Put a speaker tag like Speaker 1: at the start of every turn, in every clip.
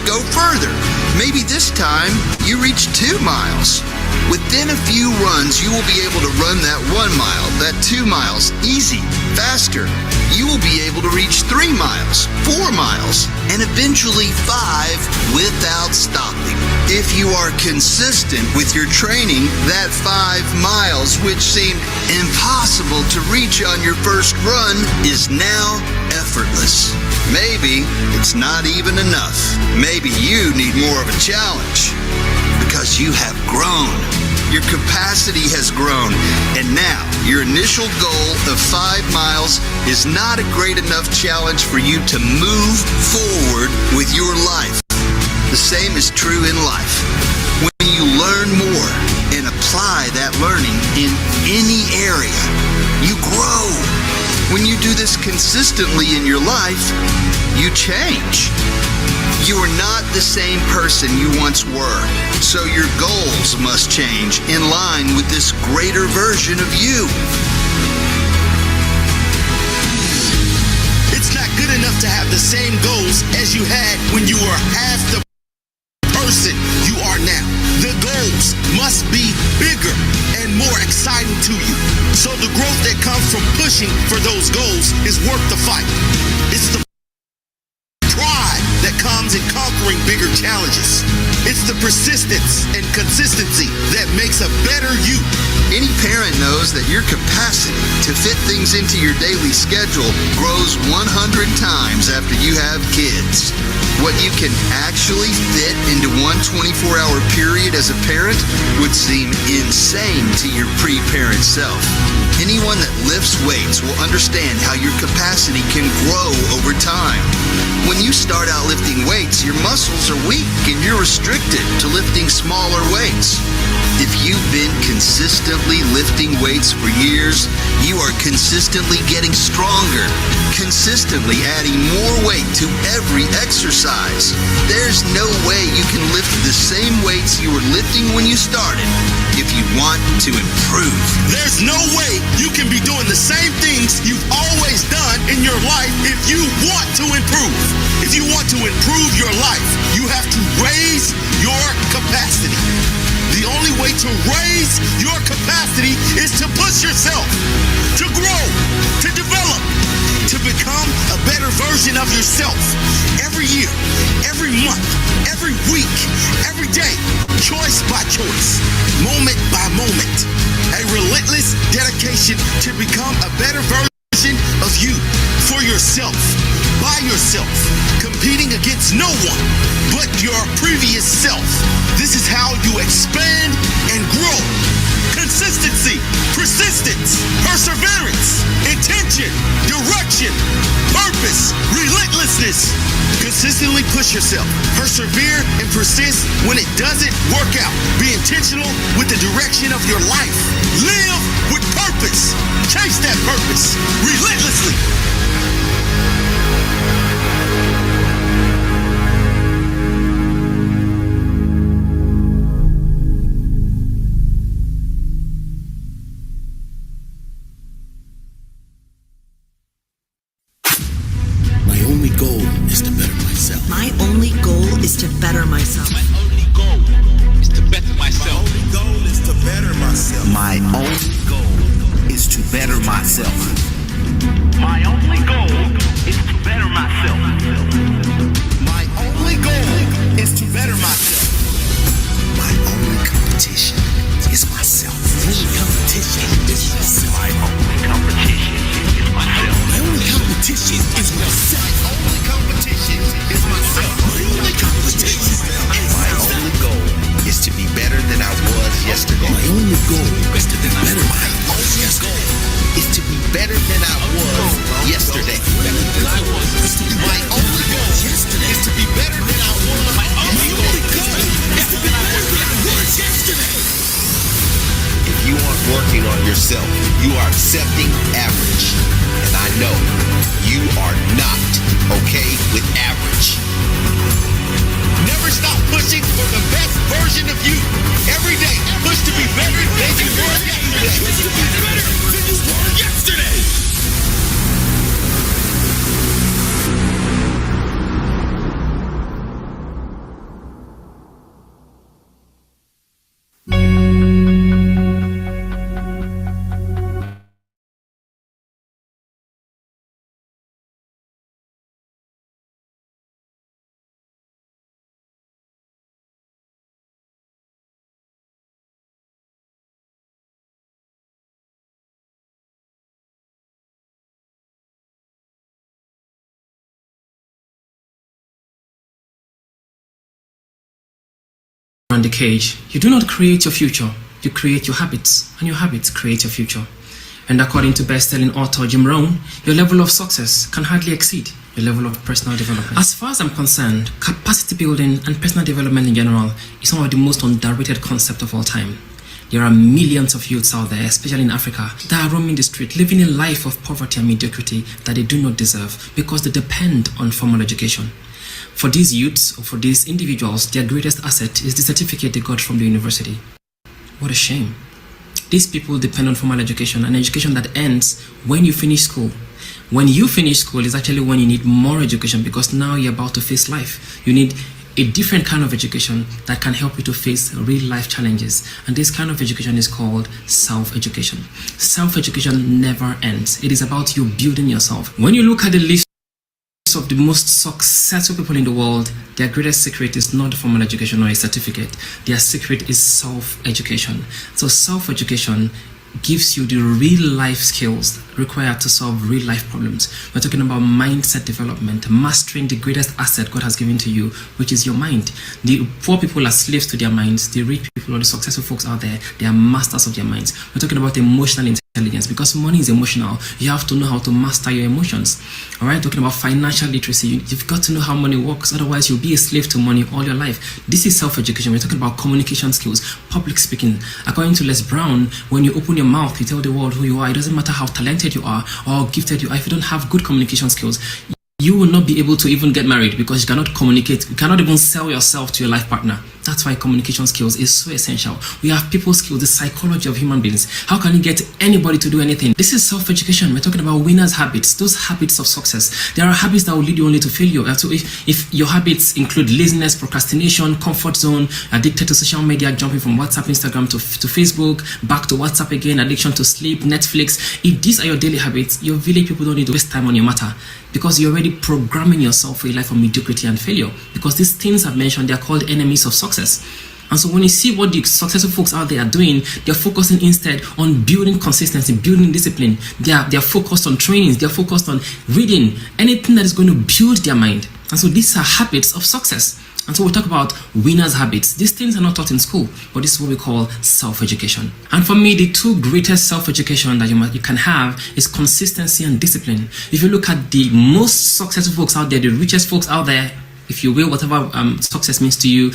Speaker 1: go further. Maybe this time you reach 2 miles. Within a few runs, you will be able to run that 1 mile, that 2 miles, easy, faster. You will be able to reach 3 miles, 4 miles, and eventually 5 without stopping. If you are consistent with your training, that 5 miles, which seemed impossible to reach on your first run, is now effortless. Maybe it's not even enough. Maybe you need more of a challenge because you have grown. Your capacity has grown, and now your initial goal of 5 miles is not a great enough challenge for you to move forward with your life. The same is true in life. When you learn more and apply that learning in any area, you grow. When you do this consistently in your life, you change. You are not the same person you once were, so your goals must change in line with this greater version of you.
Speaker 2: It's not good enough to have the same goals as you had when you were half the person you are now. The goals must be bigger and more exciting to you. So the growth that comes from pushing for those goals is worth the fight. It's the pride that comes in conquering bigger challenges. It's the persistence and consistency that makes a better you.
Speaker 1: Any parent knows that your capacity to fit things into your daily schedule grows 100 times after you have kids. What you can actually fit into one 24-hour period as a parent would seem insane to your pre-parent self. Anyone that lifts weights will understand how your capacity can grow over time. When you start out lifting weights, your muscles are weak and you're restricted to lifting smaller weights. If you've been consistently lifting weights for years, you are consistently getting stronger, consistently adding more weight to every exercise. There's no way you can lift the same weights you were lifting when you started if you want to improve.
Speaker 2: There's no way you can be doing the same things you've always done in your life if you want to improve. If you want to improve your life, you have to raise your capacity. The only way to raise your capacity is to push yourself, to grow, to develop, to become a better version of yourself every year, every month, every week, every day, choice by choice, moment by moment. A relentless dedication to become a better version of you for yourself, by yourself, competing against no one but your previous self. This is how you expand and grow. Consistency, persistence, perseverance, intention, direction, purpose, relentlessness. Consistently push yourself. Persevere and persist when it doesn't work out. Be intentional with the direction of your life. Live with purpose. Chase that purpose relentlessly.
Speaker 3: My only goal is to better myself.
Speaker 4: My only goal is to better myself.
Speaker 5: My only goal is to better myself.
Speaker 3: My only goal is to better myself.
Speaker 6: My only goal is to better myself.
Speaker 3: My only goal is to better myself. My only competition is myself. My only competition is myself.
Speaker 6: My only competition is myself.
Speaker 3: My only competition is myself. My only competition is myself. My only competition. My only goal is to be better than I was yesterday. My only goal is to be better than I was yesterday. Is to be better than I was yesterday. My only goal is to be better than I was. My only goal is to be better than I was yesterday. If you aren't working on yourself, you are accepting average. And I know you are not okay with average. Never stop pushing for the best version of you. Every day, push to be better than you were yesterday. Push to be better than you were yesterday.
Speaker 7: around the cage. You do not create your future, you create your habits, and your habits create your future. And according to best-selling author Jim Rohn, your level of success can hardly exceed your level of personal development. As far as I'm concerned, capacity building and personal development in general is one of the most underrated concepts of all time. There are millions of youths out there, especially in Africa, that are roaming the street, living a life of poverty and mediocrity that they do not deserve because they depend on formal education. For these youths, or for these individuals, their greatest asset is the certificate they got from the university. What a shame. These people depend on formal education, an education that ends when you finish school. When you finish school is actually when you need more education, because now you're about to face life. You need a different kind of education that can help you to face real life challenges. And this kind of education is called self-education. Self-education never ends. It is about you building yourself. When you look at the list of the most successful people in the world, their greatest secret is not formal education or a certificate. Their secret is self-education. So self-education gives you the real life skills required to solve real life problems. We're talking about mindset development, mastering the greatest asset God has given to you, which is your mind. The poor people are slaves to their minds. The rich people or the successful folks out there, they are masters of their minds. We're talking about emotional intelligence, because money is emotional. You have to know how to master your emotions. All right, talking about financial literacy, you've got to know how money works. Otherwise, you'll be a slave to money all your life. This is self-education. We're talking about communication skills, public speaking. According to Les Brown, when you open your mouth, you tell the world who you are. It doesn't matter how talented you are or how gifted you are. If you don't have good communication skills, you will not be able to even get married, because you cannot communicate. You cannot even sell yourself to your life partner. That's why communication skills is so essential. We have people skills, the psychology of human beings. How can you get anybody to do anything? This is self-education. We're talking about winners' habits, those habits of success. There are habits that will lead you only to failure. So if your habits include laziness, procrastination, comfort zone, addicted to social media, jumping from WhatsApp, Instagram to Facebook, back to WhatsApp again, addiction to sleep, Netflix, if these are your daily habits, your village people don't need to waste time on your matter, because you're already programming yourself for a life of mediocrity and failure. Because these things I've mentioned, they're called enemies of success. And so when you see what the successful folks out there are doing, they're focusing instead on building consistency, building discipline. They're focused on trainings, they're focused on reading, anything that is going to build their mind. And so these are habits of success. And so we talk about winners' habits. These things are not taught in school, but this is what we call self-education. And for me, the two greatest self-education that you can have is consistency and discipline. If you look at the most successful folks out there, the richest folks out there, if you will, whatever success means to you,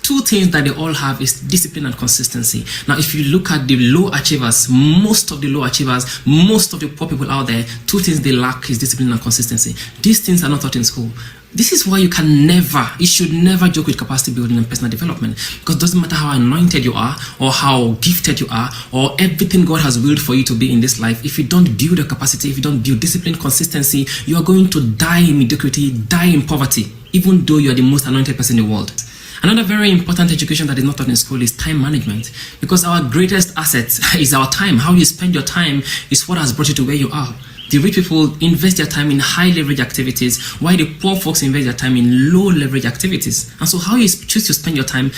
Speaker 7: two things that they all have is discipline and consistency. Now, if you look at the low achievers, most of the low achievers, most of the poor people out there, two things they lack is discipline and consistency. These things are not taught in school. This is why you should never joke with capacity building and personal development, because it doesn't matter how anointed you are or how gifted you are or everything God has willed for you to be in this life. If you don't build a capacity, if you don't build discipline, consistency, you are going to die in mediocrity, die in poverty, even though you are the most anointed person in the world. Another very important education that is not taught in school is time management, because our greatest asset is our time. How you spend your time is what has brought you to where you are. The rich people invest their time in high leverage activities, while the poor folks invest their time in low leverage activities. And so how you choose to spend your time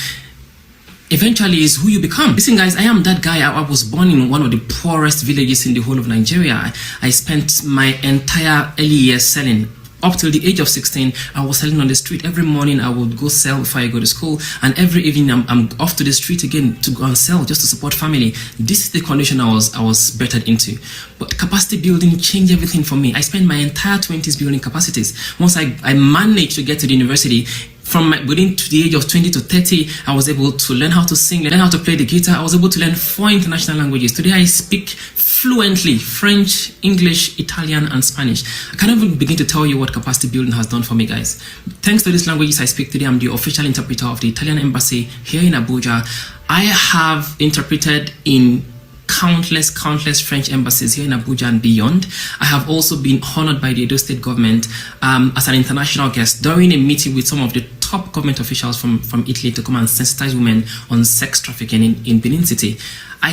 Speaker 7: eventually is who you become. Listen guys, I am that guy. I was born in one of the poorest villages in the whole of Nigeria. I spent my entire early years selling. Up till the age of 16, I was selling on the street. Every morning I would go sell before I go to school, and every evening I'm off to the street again to go and sell just to support family. This is the condition I was bettered into. But capacity building changed everything for me. I spent my entire 20s building capacities. Once I managed to get to the university, from within the age of 20 to 30, I was able to learn how to sing, learn how to play the guitar. I was able to learn 4 international languages. Today I speak fluently French, English, Italian, and Spanish. I can't even begin to tell you what capacity building has done for me, guys. Thanks to these languages I speak today, I'm the official interpreter of the Italian embassy here in Abuja. I have interpreted in countless French embassies here in Abuja and beyond. I have also been honored by the Edo State government as an international guest during a meeting with some of the top government officials from Italy to come and sensitize women on sex trafficking in Benin City. I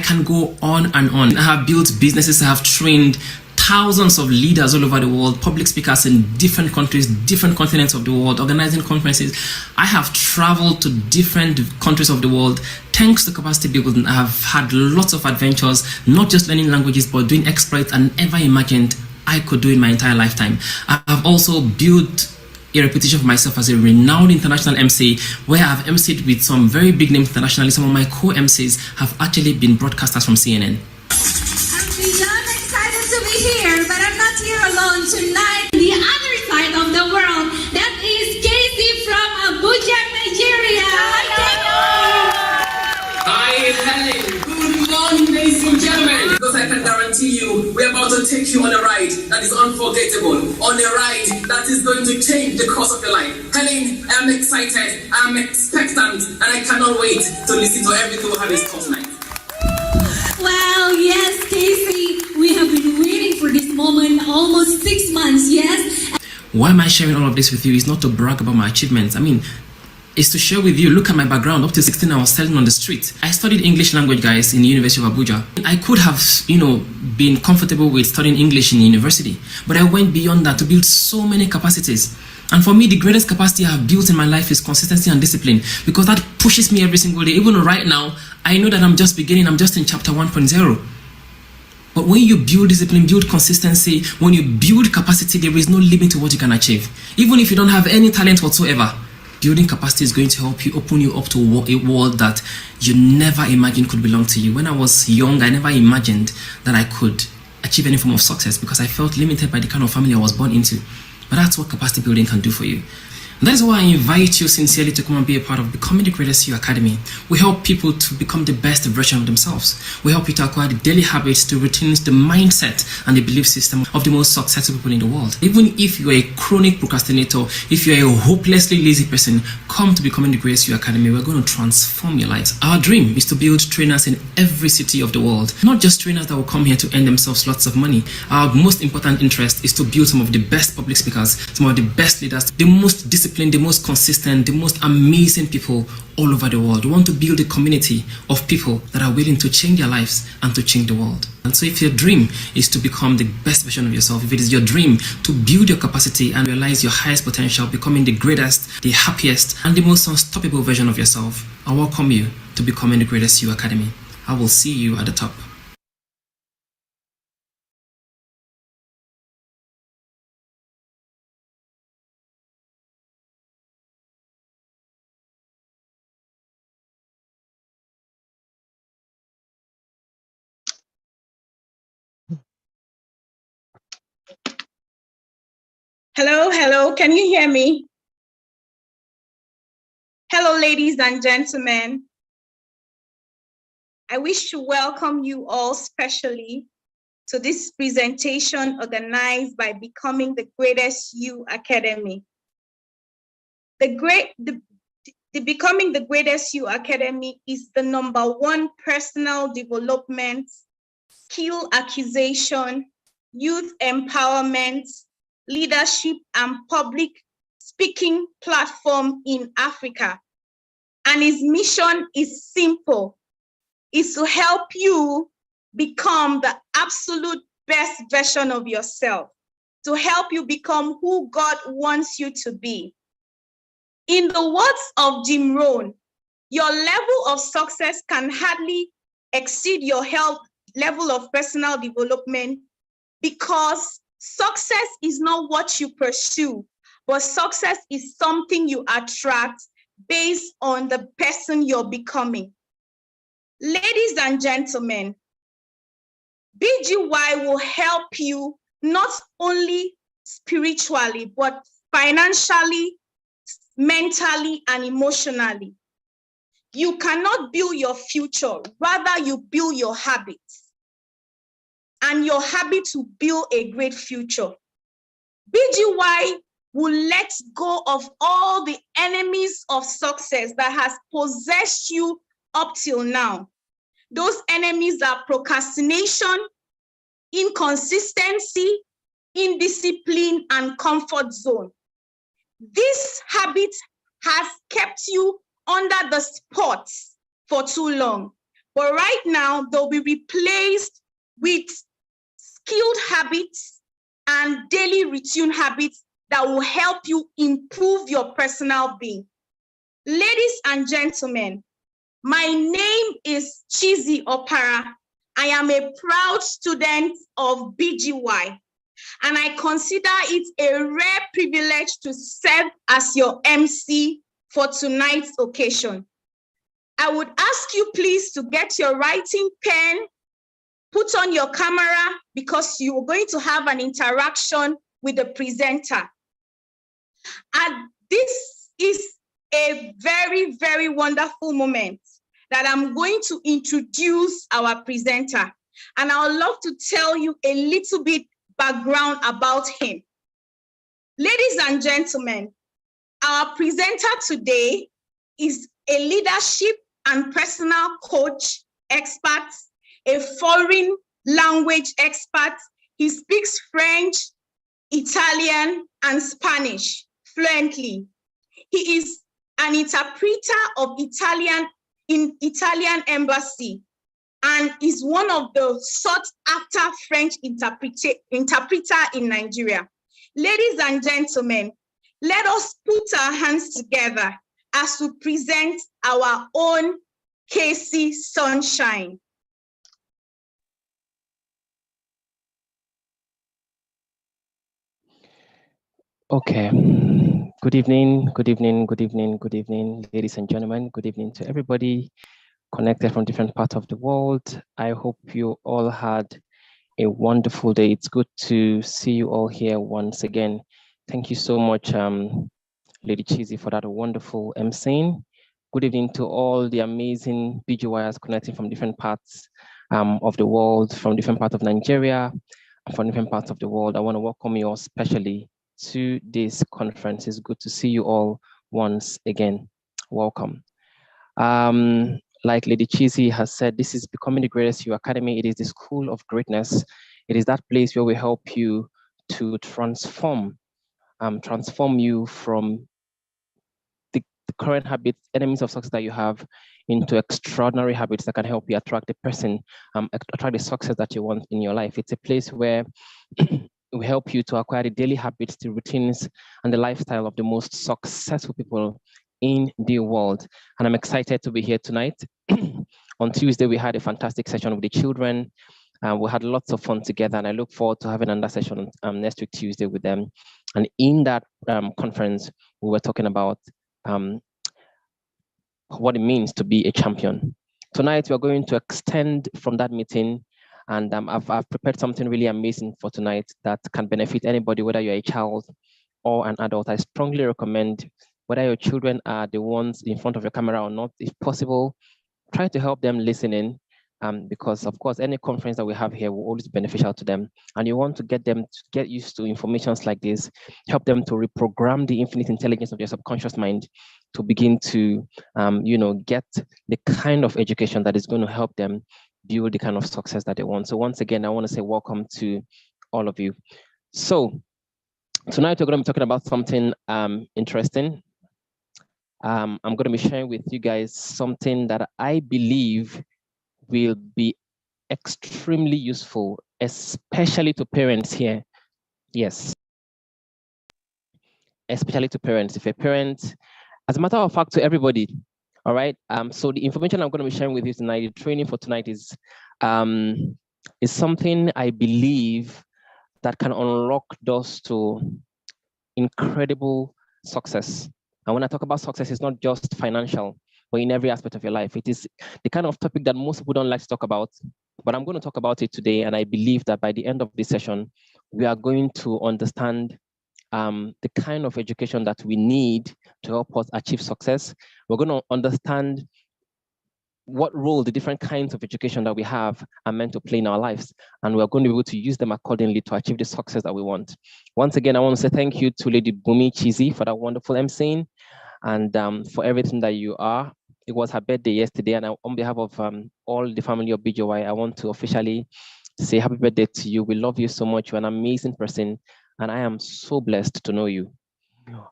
Speaker 7: can go on and on. I have built businesses, I have trained thousands of leaders all over the world, public speakers in different countries, different continents of the world, organizing conferences. I have traveled to different countries of the world. Thanks to capacity building, I have had lots of adventures, not just learning languages, but doing exploits I never imagined I could do in my entire lifetime. I have also built a reputation for myself as a renowned international MC, where I've MC'd with some very big names internationally. Some of my co-MCs have actually been broadcasters from CNN.
Speaker 8: I'm beyond excited to be here, but I'm not here alone tonight. The other side of the world, that is Casey from Abuja, Nigeria.
Speaker 7: Hi, Helen. Good morning, ladies and gentlemen. Because I can guarantee you, we're about to take you on a ride that is unforgettable, on a ride that is going to change the course of your life. Helen, I'm excited, I'm expectant, and I cannot wait to listen to everything we have in store tonight.
Speaker 8: Well, yes, Casey, we have been waiting for this moment almost 6 months, yes?
Speaker 7: Why am I sharing all of this with you? It's not to brag about my achievements. It's to share with you, look at my background. Up to 16, I was selling on the street. I studied English language, guys, in the University of Abuja. I could have, been comfortable with studying English in university, but I went beyond that to build so many capacities. And for me, the greatest capacity I have built in my life is consistency and discipline, because that pushes me every single day. Even right now, I know that I'm just beginning. I'm just in chapter 1.0. But when you build discipline, build consistency, when you build capacity, there is no limit to what you can achieve. Even if you don't have any talent whatsoever, building capacity is going to help you, open you up to a world that you never imagined could belong to you. When I was young, I never imagined that I could achieve any form of success because I felt limited by the kind of family I was born into. But that's what capacity building can do for you. And that is why I invite you sincerely to come and be a part of Becoming the Greatest You Academy. We help people to become the best version of themselves. We help you to acquire the daily habits, the routines, the mindset, and the belief system of the most successful people in the world. Even if you're a chronic procrastinator, if you're a hopelessly lazy person, come to Becoming the Greatest You Academy. We're going to transform your lives. Our dream is to build trainers in every city of the world. Not just trainers that will come here to earn themselves lots of money. Our most important interest is to build some of the best public speakers, some of the best leaders, the most disciplined, the most consistent, the most amazing people all over the world. We want to build a community of people that are willing to change their lives and to change the world. And so if your dream is to become the best version of yourself, if it is your dream to build your capacity and realize your highest potential, becoming the greatest, the happiest, and the most unstoppable version of yourself, I welcome you to Becoming the Greatest You Academy. I will see you at the top.
Speaker 9: Hello, can you hear me? Hello, ladies and gentlemen. I wish to welcome you all specially to this presentation organized by Becoming the Greatest You Academy. The Becoming the Greatest You Academy is the #1 personal development, skill acquisition, youth empowerment, leadership and public speaking platform in Africa. And its mission is simple. It's to help you become the absolute best version of yourself, to help you become who God wants you to be. In the words of Jim Rohn, your level of success can hardly exceed your level of personal development, because success is not what you pursue, but success is something you attract based on the person you're becoming. Ladies and gentlemen, BGY will help you not only spiritually, but financially, mentally, and emotionally. You cannot build your future, rather you build your habits. And your habits will build a great future. BGY will let go of all the enemies of success that has possessed you up till now. Those enemies are procrastination, inconsistency, indiscipline, and comfort zone. This habit has kept you under the spot for too long. But right now, they'll be replaced with skilled habits and daily routine habits that will help you improve your personal being. Ladies and gentlemen, my name is Chizzy Opara. I am a proud student of BGY. And I consider it a rare privilege to serve as your MC for tonight's occasion. I would ask you please to get your writing pen, put on your camera, because you are going to have an interaction with the presenter. And this is a very, very wonderful moment that I'm going to introduce our presenter. And I would love to tell you a little bit background about him. Ladies and gentlemen, our presenter today is a leadership and personal coach expert, a foreign language expert. He speaks French, Italian, and Spanish fluently. He is an interpreter of Italian in Italian embassy and is one of the sought after French interpreter in Nigeria. Ladies and gentlemen, let us put our hands together as we present our own Casey Sunshine.
Speaker 10: Okay. Good evening, good evening, good evening, good evening, ladies and gentlemen. Good evening to everybody connected from different parts of the world. I hope you all had a wonderful day. It's good to see you all here once again. Thank you so much, Lady Cheesy, for that wonderful emceeing. Good evening to all the amazing BGYers connecting from different parts of the world, from different parts of Nigeria, and from different parts of the world. I want to welcome you all specially to this conference. It's good to see you all once again. Welcome. Like Lady Cheesy has said, this is Becoming the Greatest You Academy. It is the school of greatness. It is that place where we help you to transform you from the current habits, enemies of success that you have, into extraordinary habits that can help you attract the person, attract the success that you want in your life. It's a place where we help you to acquire the daily habits, the routines, and the lifestyle of the most successful people in the world. And I'm excited to be here tonight. On Tuesday, we had a fantastic session with the children. We had lots of fun together, and I look forward to having another session next week, Tuesday, with them. And in that conference, we were talking about what it means to be a champion. Tonight, we're going to extend from that meeting, and I've prepared something really amazing for tonight that can benefit anybody, whether you're a child or an adult. I strongly recommend, whether your children are the ones in front of your camera or not, if possible, try to help them listen in, because of course, any conference that we have here will always be beneficial to them. And you want to get them to get used to informations like this, help them to reprogram the infinite intelligence of their subconscious mind to begin to, get the kind of education that is going to help them build the kind of success that they want. So once again, I want to say welcome to all of you. So tonight we're going to be talking about something interesting. I'm going to be sharing with you guys something that I believe will be extremely useful, especially to parents here. Yes, especially to parents. If a parent, as a matter of fact, to everybody. All right. So the information I'm going to be sharing with you tonight, the training for tonight is something I believe that can unlock doors to incredible success. And when I talk about success, it's not just financial, but in every aspect of your life. It is the kind of topic that most people don't like to talk about, but I'm going to talk about it today. And I believe that by the end of this session, we are going to understand the kind of education that we need to help us achieve success. We're going to understand what role the different kinds of education that we have are meant to play in our lives, and we're going to be able to use them accordingly to achieve the success that we want. Once again, I want to say thank you to Lady Bumi Cheesy for that wonderful emceeing, and for everything that you are. It was her birthday yesterday, and on behalf of all the family of BGY, I want to officially say happy birthday to you. We love you so much. You're an amazing person, and I am so blessed to know you.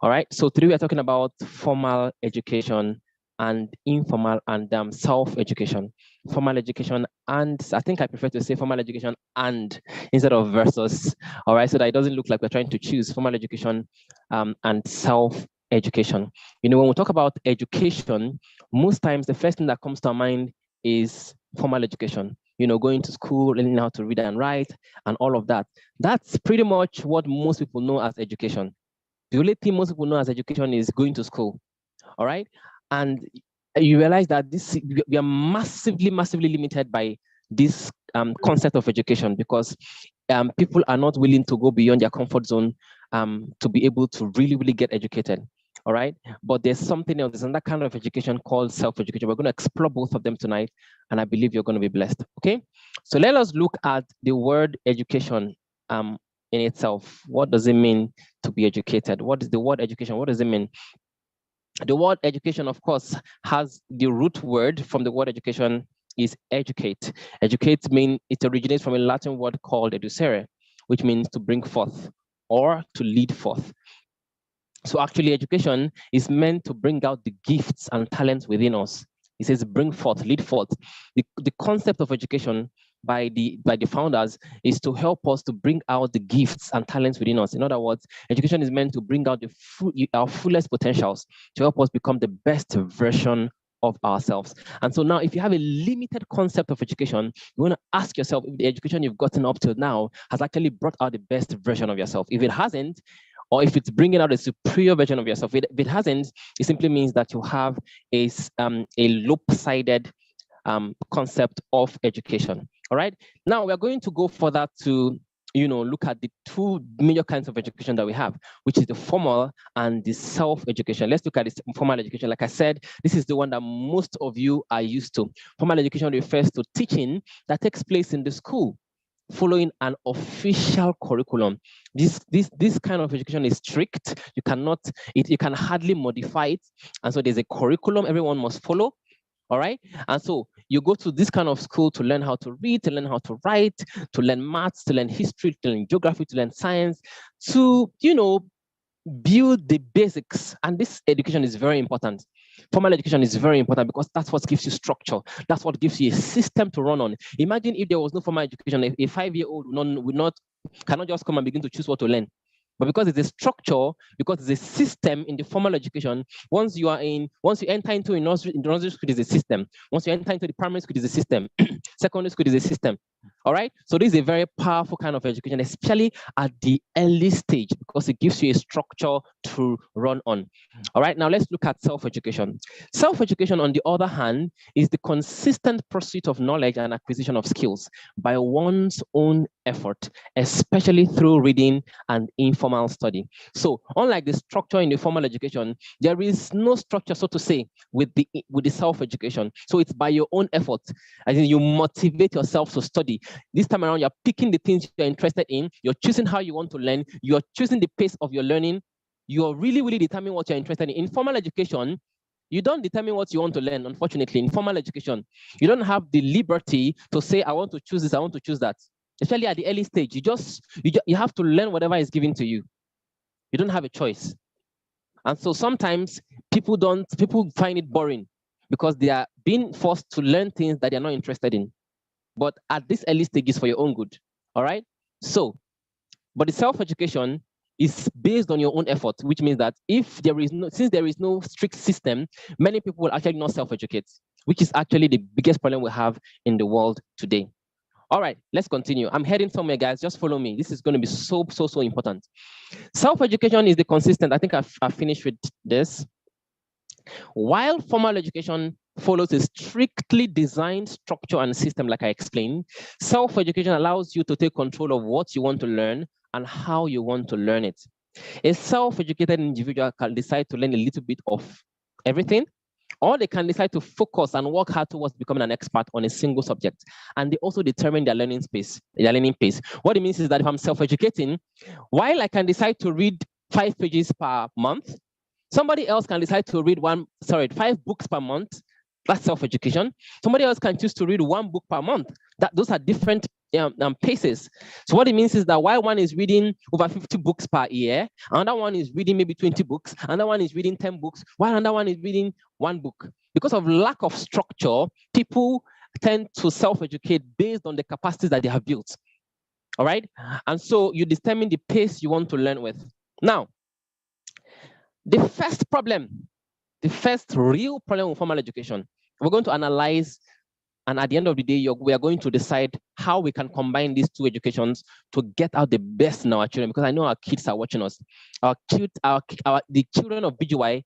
Speaker 10: All right, so today we are talking about formal education and informal and self-education. Formal education, and I think I prefer to say formal education and instead of versus. All right, so that it doesn't look like we're trying to choose formal education and self-education. You know, when we talk about education, most times the first thing that comes to our mind is formal education. going to school, learning how to read and write, and all of that. That's pretty much what most people know as education. The only thing most people know as education is going to school, all right? And you realize that we are massively limited by this concept of education, because people are not willing to go beyond their comfort zone to be able to really get educated. All right, but there's something else. There's another kind of education called self-education. We're going to explore both of them tonight, and I believe you're going to be blessed. Okay, so let us look at the word education in itself. What does it mean to be educated? What is the word education? What does it mean? The word education, of course, has the root word from the word education is educate. Educate means it originates from a Latin word called educere, which means to bring forth or to lead forth. So actually, education is meant to bring out the gifts and talents within us. It says bring forth, lead forth. The concept of education by the founders is to help us to bring out the gifts and talents within us. In other words, education is meant to bring out our fullest potentials to help us become the best version of ourselves. And so now, if you have a limited concept of education, you want to ask yourself if the education you've gotten up till now has actually brought out the best version of yourself. If it hasn't, or if it's bringing out a superior version of yourself, if it hasn't, it simply means that you have a lopsided concept of education. All right. Now we're going to go further to look at the two major kinds of education that we have, which is the formal and the self-education. Let's look at this formal education. Like I said, this is the one that most of you are used to. Formal education refers to teaching that takes place in the school, following an official curriculum. This kind of education is strict. You can hardly modify it. And so there's a curriculum everyone must follow. All right. And so you go to this kind of school to learn how to read, to learn how to write, to learn maths, to learn history, to learn geography, to learn science, to, build the basics. And this education is very important. Formal education is very important because that's what gives you structure. That's what gives you a system to run on. Imagine if there was no formal education, a 5-year-old cannot just come and begin to choose what to learn. But because it's a structure, because it's a system in the formal education, once you enter into a nursery school, is a system. Once you enter into the primary school, is a system. Secondary school is a system. All right. So this is a very powerful kind of education, especially at the early stage, because it gives you a structure to run on. All right. Now let's look at self-education. Self-education, on the other hand, is the consistent pursuit of knowledge and acquisition of skills by one's own effort, especially through reading and informal study. So unlike the structure in the formal education, there is no structure, so to say, with the self-education. So it's by your own effort. I think you motivate yourself to study. This time around, you're picking the things you're interested in. You're choosing how you want to learn. You're choosing the pace of your learning. You're really determining what you're interested in. In formal education, you don't determine what you want to learn, unfortunately. In formal education, you don't have the liberty to say, I want to choose this, I want to choose that. Especially at the early stage, you have to learn whatever is given to you. You don't have a choice. And so sometimes people find it boring because they are being forced to learn things that they're not interested in. But at this early stage is for your own good. All right. So, but the self-education is based on your own effort, which means that since there is no strict system, many people will actually not self-educate, which is actually the biggest problem we have in the world today. All right, let's continue. I'm heading somewhere, guys. Just follow me. This is going to be so important. Self-education is the consistent. I think I've finished with this. While formal education follows a strictly designed structure and system, like I explained, self-education allows you to take control of what you want to learn and how you want to learn it. A self-educated individual can decide to learn a little bit of everything, or they can decide to focus and work hard towards becoming an expert on a single subject. And they also determine their learning pace. What it means is that if I'm self-educating, while I can decide to read 5 pages per month, somebody else can decide to read 5 books per month. That's self-education. Somebody else can choose to read 1 book per month. Those are different paces. So what it means is that while one is reading over 50 books per year, another one is reading maybe 20 books, another one is reading 10 books, while another one is reading 1 book. Because of lack of structure, people tend to self-educate based on the capacities that they have built. All right? And so you determine the pace you want to learn with. Now, the first real problem with formal education, we're going to analyze And at the end of the day, we are going to decide how we can combine these two educations to get out the best in our children, because I know our kids are watching us. The children of BGY,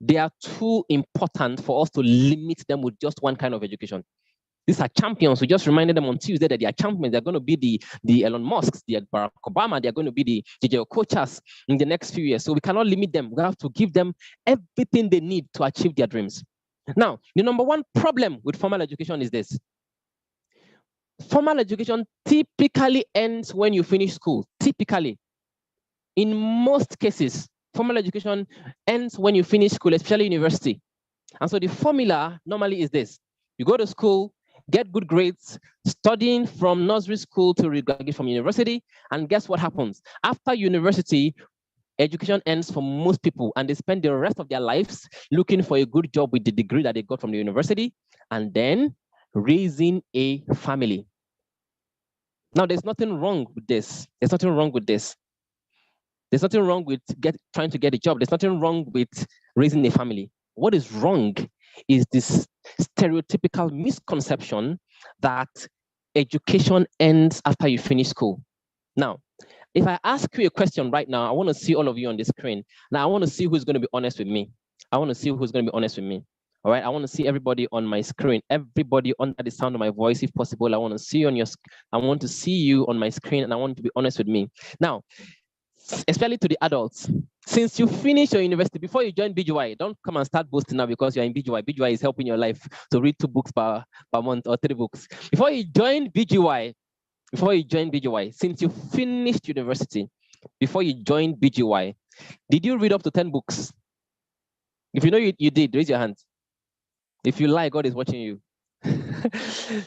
Speaker 10: they are too important for us to limit them with just one kind of education. These are champions. We just reminded them on Tuesday that they are champions. They're going to be the Elon Musks, the Barack Obama. They're going to be the JJ Okochas in the next few years. So we cannot limit them. We have to give them everything they need to achieve their dreams. Now, the number one problem with formal education is this. Formal education typically ends when you finish school. Typically. In most cases, formal education ends when you finish school, especially university. And so the formula normally is this. You go to school, get good grades, studying from nursery school to graduate from university, and guess what happens? After university, education ends for most people, and they spend the rest of their lives looking for a good job with the degree that they got from the university, and then raising a family. Now, there's nothing wrong with this. There's nothing wrong with this. There's nothing wrong with trying to get a job. There's nothing wrong with raising a family. What is wrong is this stereotypical misconception that education ends after you finish school. Now, if I ask you a question right now, I want to see all of you on the screen. Now, I want to see who's going to be honest with me. All right, I want to see everybody on my screen, everybody under the sound of my voice, if possible. I want to see you on my screen, and I want you to be honest with me. Now, especially to the adults, since you finish your university, before you join BGY, don't come and start boasting now because you're in BGY. BGY is helping your life to read 2 books per month or 3 books. Before you join BGY, since you finished university, before you joined BGY, did you read up to 10 books? If you know you did, raise your hand. If you lie, God is watching you.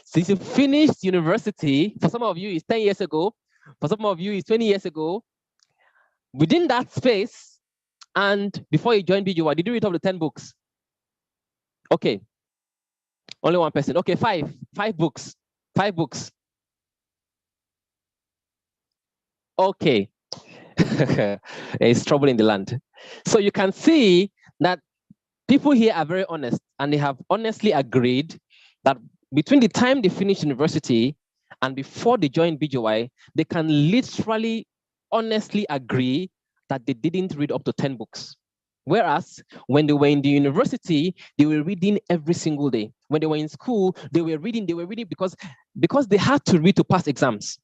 Speaker 10: Since you finished university, for some of you, it's 10 years ago. For some of you, it's 20 years ago. Within that space, and before you joined BGY, did you read up to 10 books? Okay. Only one person. Okay, 5 books. 5 books. Okay. There's trouble in the land. So you can see that people here are very honest, and they have honestly agreed that between the time they finish university and before they join BGY, they can literally honestly agree that they didn't read up to 10 books. Whereas when they were in the university, they were reading every single day. When they were in school, they were reading because they had to read to pass exams.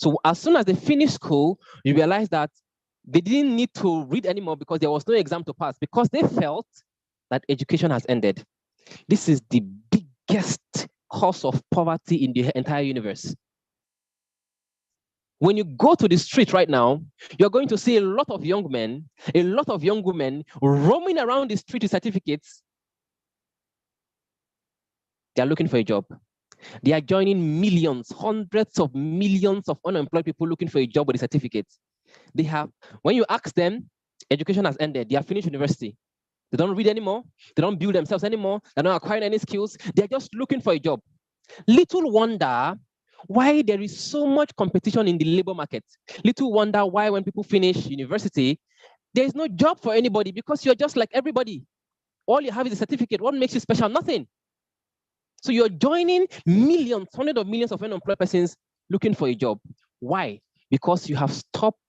Speaker 10: So as soon as they finished school, you realize that they didn't need to read anymore because there was no exam to pass, because they felt that education has ended. This is the biggest cause of poverty in the entire universe. When you go to the street right now, you're going to see a lot of young men, a lot of young women roaming around the street with certificates. They're looking for a job. They are joining millions, hundreds of millions of unemployed people looking for a job with a certificate. When you ask them, education has ended. They have finished university. They don't read anymore. They don't build themselves anymore. They're not acquiring any skills. They're just looking for a job. Little wonder why there is so much competition in the labor market. Little wonder why when people finish university, there is no job for anybody, because you're just like everybody. All you have is a certificate. What makes you special? Nothing. So you're joining millions, hundreds of millions of unemployed persons looking for a job. Why? Because you have stopped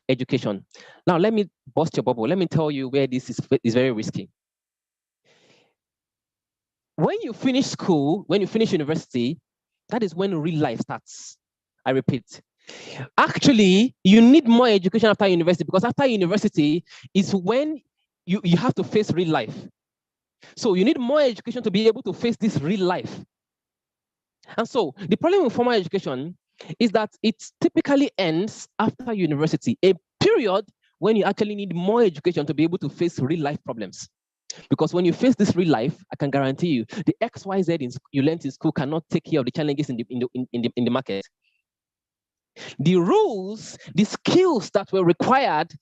Speaker 10: education. Now, let me bust your bubble. Let me tell you where this is very risky. When you finish school, when you finish university, that is when real life starts. I repeat. Actually, you need more education after university, because after university is when you have to face real life. So you need more education to be able to face this real life. And so the problem with formal education is that it typically ends after university, a period when you actually need more education to be able to face real life problems. Because when you face this real life, I can guarantee you, the XYZ you learned in school cannot take care of the challenges in the market. The rules, the skills that were required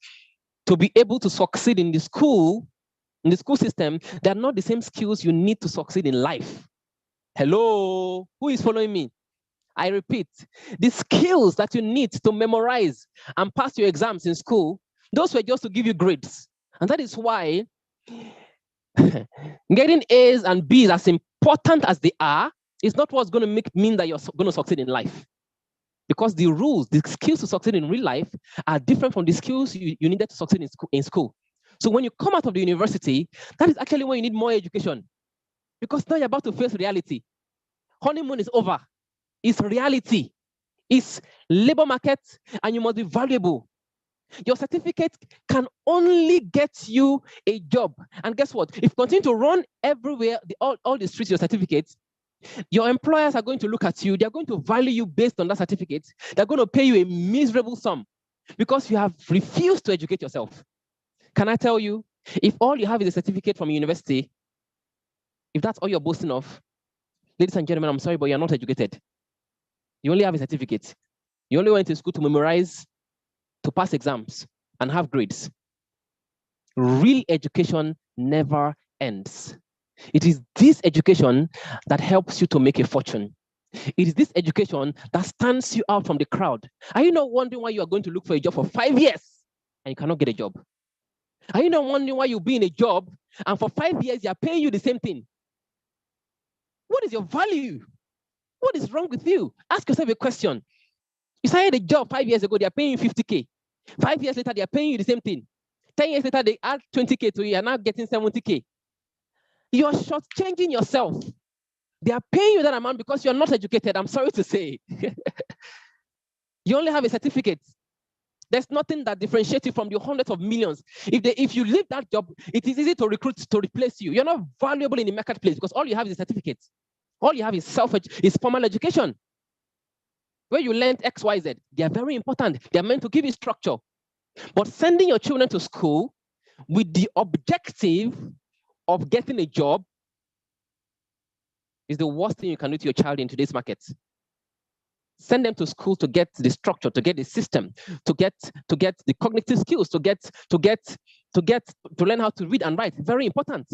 Speaker 10: to be able to succeed in the school system, they're not the same skills you need to succeed in life. Hello, who is following me? I repeat, the skills that you need to memorize and pass your exams in school, those were just to give you grades. And that is why getting A's and B's, as important as they are, It's not what's going to mean that you're going to succeed in life. Because the rules, the skills to succeed in real life are different from the skills you needed to succeed in school. So when you come out of the university, that is actually when you need more education. Because now you're about to face reality. Honeymoon is over. It's reality. It's labor market, and you must be valuable. Your certificate can only get you a job. And guess what? If you continue to run everywhere, all the streets, your certificates, your employers are going to look at you. They're going to value you based on that certificate. They're going to pay you a miserable sum because you have refused to educate yourself. Can I tell you, if all you have is a certificate from a university, if that's all you're boasting of, ladies and gentlemen, I'm sorry, but you're not educated. You only have a certificate. You only went to school to memorize, to pass exams, and have grades. Real education never ends. It is this education that helps you to make a fortune. It is this education that stands you out from the crowd. Are you not wondering why you are going to look for a job for 5 years and you cannot get a job? Are you not wondering why you'll be in a job and for 5 years they are paying you the same thing? What is your value? What is wrong with you? Ask yourself a question. You started a job 5 years ago, they are paying you 50K. 5 years later, they are paying you the same thing. 10 years later, they add 20K to you, and now getting 70K. You are shortchanging yourself. They are paying you that amount because you are not educated. I'm sorry to say. You only have a certificate. There's nothing that differentiates you from the hundreds of millions. If you leave that job, it is easy to recruit to replace you. You're not valuable in the marketplace because all you have is a certificate. All you have is formal education. Where you learned X, Y, Z. They are very important. They are meant to give you structure. But sending your children to school with the objective of getting a job is the worst thing you can do to your child in today's market. Send them to school to get the structure, to get the system, to get the cognitive skills, to learn how to read and write. Very important.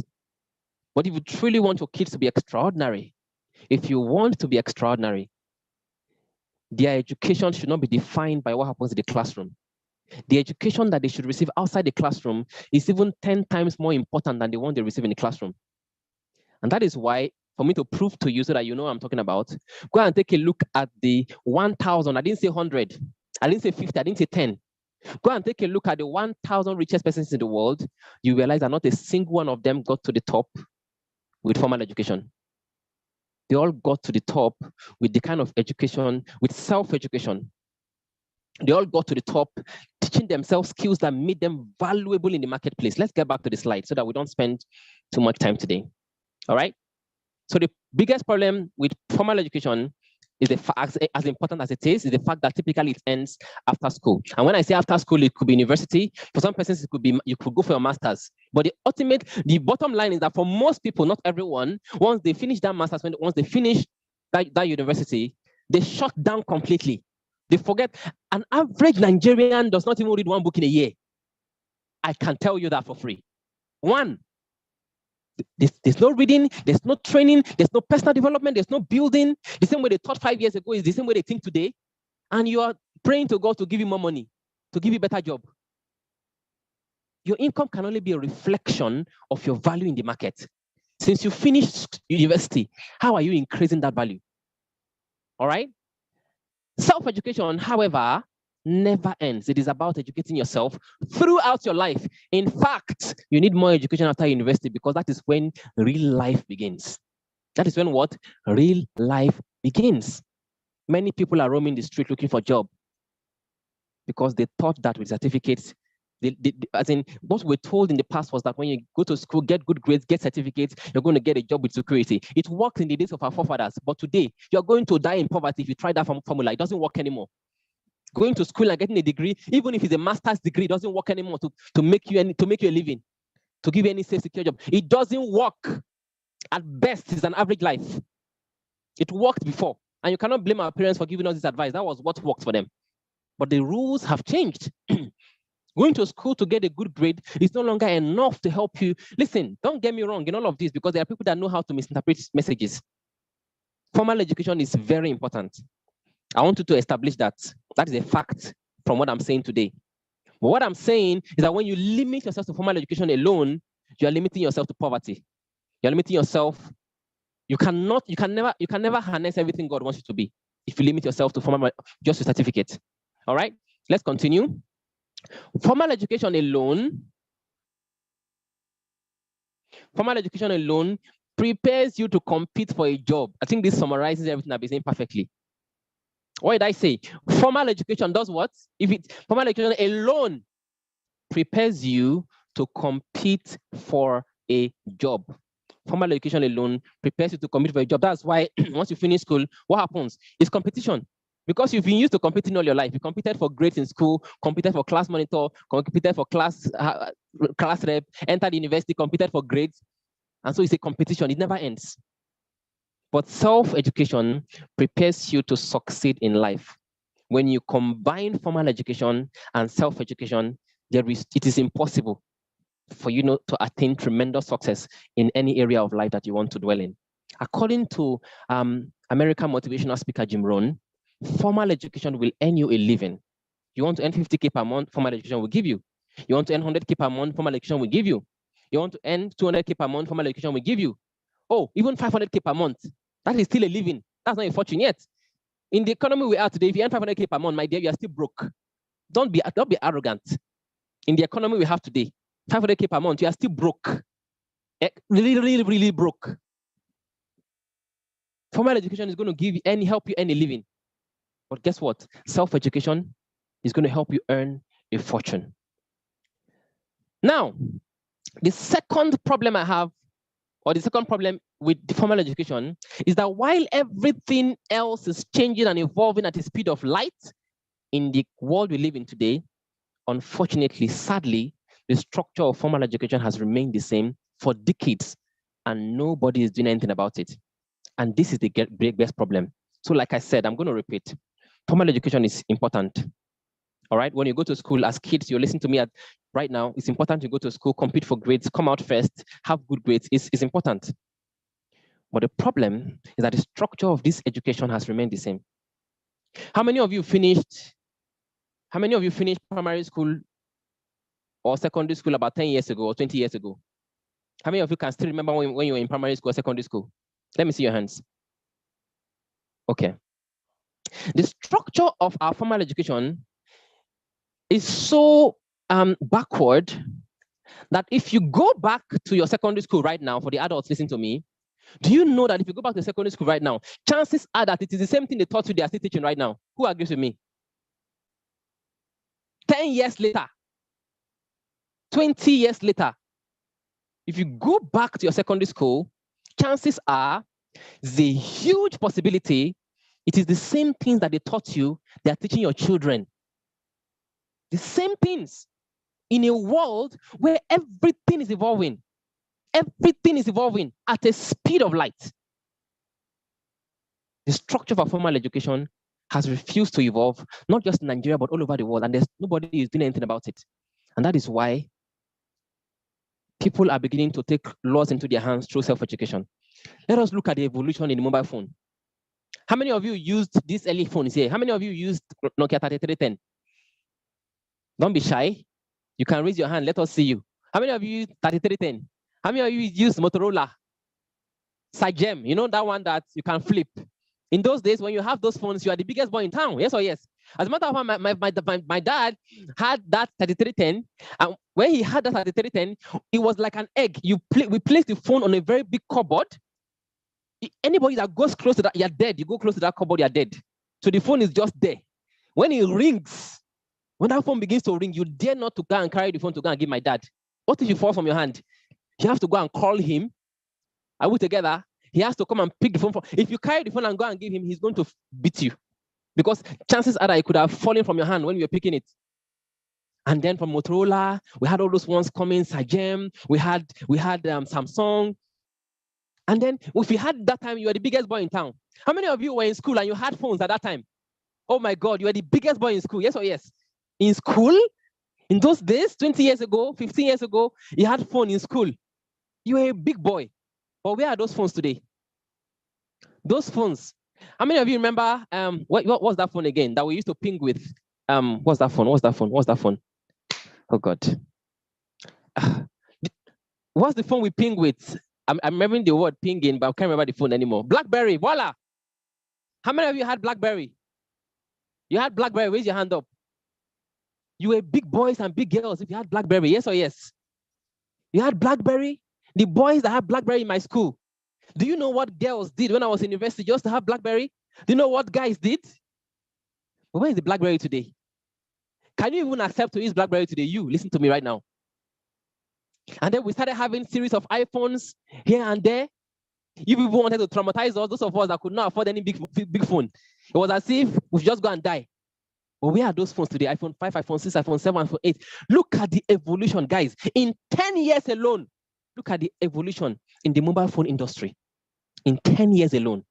Speaker 10: But if you truly want your kids to be extraordinary, if you want to be extraordinary, their education should not be defined by what happens in the classroom. The education that they should receive outside the classroom is even 10 times more important than the one they receive in the classroom. And that is why, for me to prove to you so that you know what I'm talking about, go and take a look at the 1,000. I didn't say 100. I didn't say 50. I didn't say 10. Go and take a look at the 1,000 richest persons in the world. You realize that not a single one of them got to the top with formal education. They all got to the top with the kind of education, with self-education. They all got to the top teaching themselves skills that made them valuable in the marketplace. Let's get back to the slide so that we don't spend too much time today. All right? So the biggest problem with formal education is as important as it is the fact that typically it ends after school. And when I say after school, it could be university. For some persons, it could be you could go for your master's. But the bottom line is that for most people, not everyone, once they finish that master's, once they finish that university, they shut down completely. They forget. An average Nigerian does not even read one book in a year. I can tell you that for free. One. There's no reading, there's no training, there's no personal development, there's no building. The same way they thought 5 years ago is the same way they think today. And you are praying to God to give you more money, to give you a better job. Your income can only be a reflection of your value in the market. Since you finished university, how are you increasing that value? All right? Self-education, however, never ends. It is about educating yourself throughout your life. In fact, you need more education after university because that is when real life begins. That is when what? Real life begins. Many people are roaming the street looking for a job because they thought that with certificates, as in what we're told in the past was that when you go to school, get good grades, get certificates, you're going to get a job with security. It worked in the days of our forefathers, but today you're going to die in poverty if you try that formula. It doesn't work anymore. Going to school and getting a degree, even if it's a master's degree, doesn't work anymore to make you a living, to give you any safe, secure job. It doesn't work. At best, it's an average life. It worked before, and you cannot blame our parents for giving us this advice. That was what worked for them. But the rules have changed. Going to school to get a good grade is no longer enough to help you. Listen, don't get me wrong in all of this because there are people that know how to misinterpret messages. Formal education is very important. I want you to establish that. That is a fact from what I'm saying today. But what I'm saying is that when you limit yourself to formal education alone, you are limiting yourself to poverty. You're limiting yourself You can never harness everything God wants you to be if you limit yourself to just a certificate. All right, let's continue. Formal education alone prepares you to compete for a job. I think this summarizes everything I've been saying perfectly. What did I say? Formal education does what? Formal education alone prepares you to compete for a job. Formal education alone prepares you to compete for a job. That's why once you finish school, what happens? It's competition. Because you've been used to competing all your life. You competed for grades in school, competed for class monitor, competed for class rep, entered university, competed for grades. And so it's a competition. It never ends. But self-education prepares you to succeed in life. When you combine formal education and self-education, it is impossible for you to attain tremendous success in any area of life that you want to dwell in. According to American motivational speaker Jim Rohn, formal education will earn you a living. You want to earn 50K per month, formal education will give you. You want to earn 100K per month, formal education will give you. You want to earn 200K per month, formal education will give you. Oh, even 500K per month. That is still a living. That's not a fortune yet. In the economy we are today, if you earn 500K per month, my dear, you are still broke. Don't be arrogant. In the economy we have today, 500K per month, you are still broke. Really, really, really broke. Formal education is going to help you earn a living. But guess what? Self-education is going to help you earn a fortune. Now, the second problem I have, or the second problem with the formal education, is that while everything else is changing and evolving at the speed of light in the world we live in today, unfortunately, sadly, the structure of formal education has remained the same for decades, and nobody is doing anything about it. And this is the biggest problem. So like I said, I'm going to repeat. Formal education is important. All right, when you go to school as kids, you're listening to me right now, it's important to go to school, compete for grades, come out first, have good grades. It's important. But the problem is that the structure of this education has remained the same. How many of you finished primary school or secondary school about 10 years ago or 20 years ago? How many of you can still remember when you were in primary school or secondary school? Let me see your hands. Okay. The structure of our formal education is so backward that if you go back to your secondary school right now, for the adults listening to me, do you know that if you go back to secondary school right now, chances are that it is the same thing they taught you they are still teaching right now? Who agrees with me? 10 years later, 20 years later, if you go back to your secondary school, chances are there's a huge possibility it is the same things that they taught you they are teaching your children. The same things in a world where everything is evolving. Everything is evolving at a speed of light. The structure of our formal education has refused to evolve, not just in Nigeria, but all over the world, and nobody is doing anything about it. And that is why people are beginning to take laws into their hands through self-education. Let us look at the evolution in the mobile phone. How many of you used these early phones here? How many of you used Nokia 3310? Don't be shy. You can raise your hand. Let us see you. How many of you used 3310? How many of you used Motorola? Sagem, you know that one that you can flip. In those days, when you have those phones, you are the biggest boy in town. Yes or yes? As a matter of fact, my dad had that 3310, and when he had that 3310, it was like an egg. We placed the phone on a very big cupboard. Anybody that goes close to that, you're dead. You go close to that cupboard, you're dead. So the phone is just there. When it rings, when that phone begins to ring, you dare not to go and carry the phone to go and give my dad. What if you fall from your hand? You have to go and call him. Are we together? He has to come and pick the phone. If you carry the phone and go and give him, he's going to beat you. Because chances are that it could have fallen from your hand when you were picking it. And then from Motorola, we had all those ones coming, Sagem, we had Samsung. And then if you had that time, you were the biggest boy in town. How many of you were in school and you had phones at that time? Oh my God, you were the biggest boy in school. Yes or yes? In school, in those days, 20 years ago, 15 years ago, you had phone in school. You were a big boy. But where are those phones today? Those phones. How many of you remember, what was that phone again that we used to ping with? What's that phone? Oh God. What's the phone we ping with? I'm remembering the word pinging, but I can't remember the phone anymore. BlackBerry, voila. How many of you had BlackBerry? You had BlackBerry, raise your hand up. You were big boys and big girls if you had BlackBerry, yes or yes? You had BlackBerry? The boys that had BlackBerry in my school. Do you know what girls did when I was in university just to have BlackBerry? Do you know what guys did? But where is the BlackBerry today? Can you even accept to use BlackBerry today? You, listen to me right now. And then we started having series of iPhones here and there. You people wanted to traumatize us, those of us that could not afford any big phone. It was as if we just go and die. But where are those phones today? iPhone 5, iPhone 6, iPhone 7, iPhone 8. Look at the evolution, guys. In 10 years alone, look at the evolution in the mobile phone industry. In 10 years alone.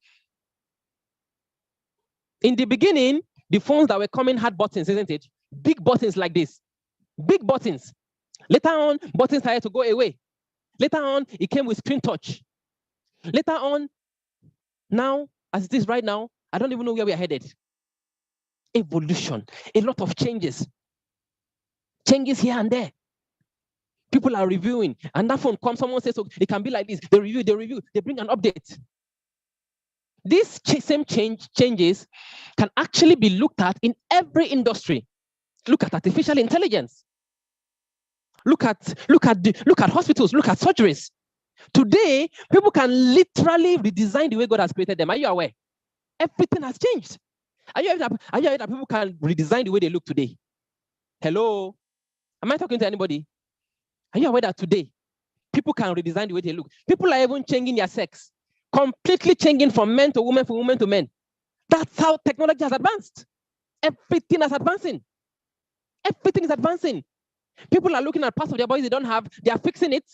Speaker 10: In the beginning, the phones that were coming had buttons, isn't it? Big buttons like this. Big buttons. Later on, buttons started to go away. Later on, it came with screen touch. Later on, now, as it is right now, I don't even know where we are headed. Evolution, a lot of changes. Changes here and there. People are reviewing, and that phone comes, someone says, oh, it can be like this. They review, they bring an update. These same changes can actually be looked at in every industry. Look at artificial intelligence. Look at hospitals, look at surgeries. Today, people can literally redesign the way God has created them. Are you aware? Everything has changed. Are you aware that people can redesign the way they look today? Hello? Am I talking to anybody? Are you aware that today, people can redesign the way they look? People are even changing their sex. Completely changing from men to women, from women to men. That's how technology has advanced. Everything is advancing. Everything is advancing. People are looking at parts of their bodies they don't have. They are fixing it.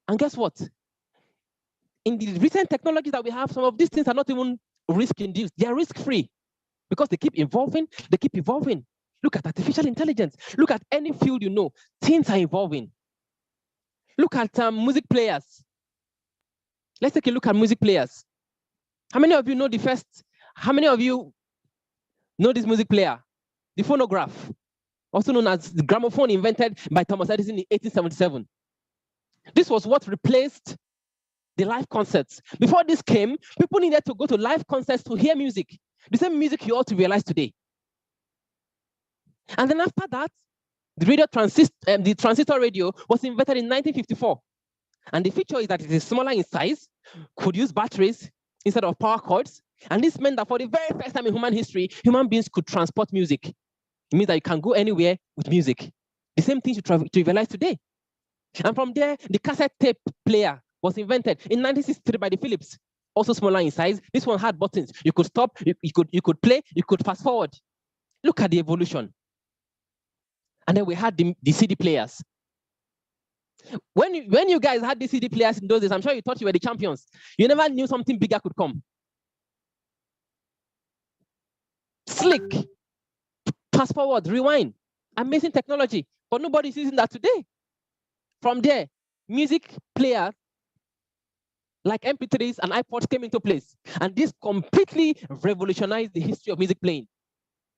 Speaker 10: And guess what? In the recent technologies that we have, some of these things are not even risk-induced. They are risk-free because they keep evolving. They keep evolving. Look at artificial intelligence. Look at any field you know. Things are evolving. Look at music players. Let's take a look at music players. How many of you know how many of you know this music player? The phonograph, also known as the gramophone, invented by Thomas Edison in 1877. This was what replaced the live concerts. Before this came, people needed to go to live concerts to hear music. The same music you ought to realize today. And then after that, the transistor radio was invented in 1954. And the feature is that it is smaller in size, could use batteries instead of power cords. And this meant that for the very first time in human history, human beings could transport music. It means that you can go anywhere with music. The same thing to realize today. And from there, the cassette tape player was invented in 1963 by the Philips. Also smaller in size. This one had buttons. You could stop, you could play, you could fast forward. Look at the evolution. And then we had the CD players. When you guys had the CD players in those days, I'm sure you thought you were the champions. You never knew something bigger could come. Slick, fast forward, rewind, amazing technology. But nobody's using that today. From there, music players like MP3s and iPods came into place. And this completely revolutionized the history of music playing.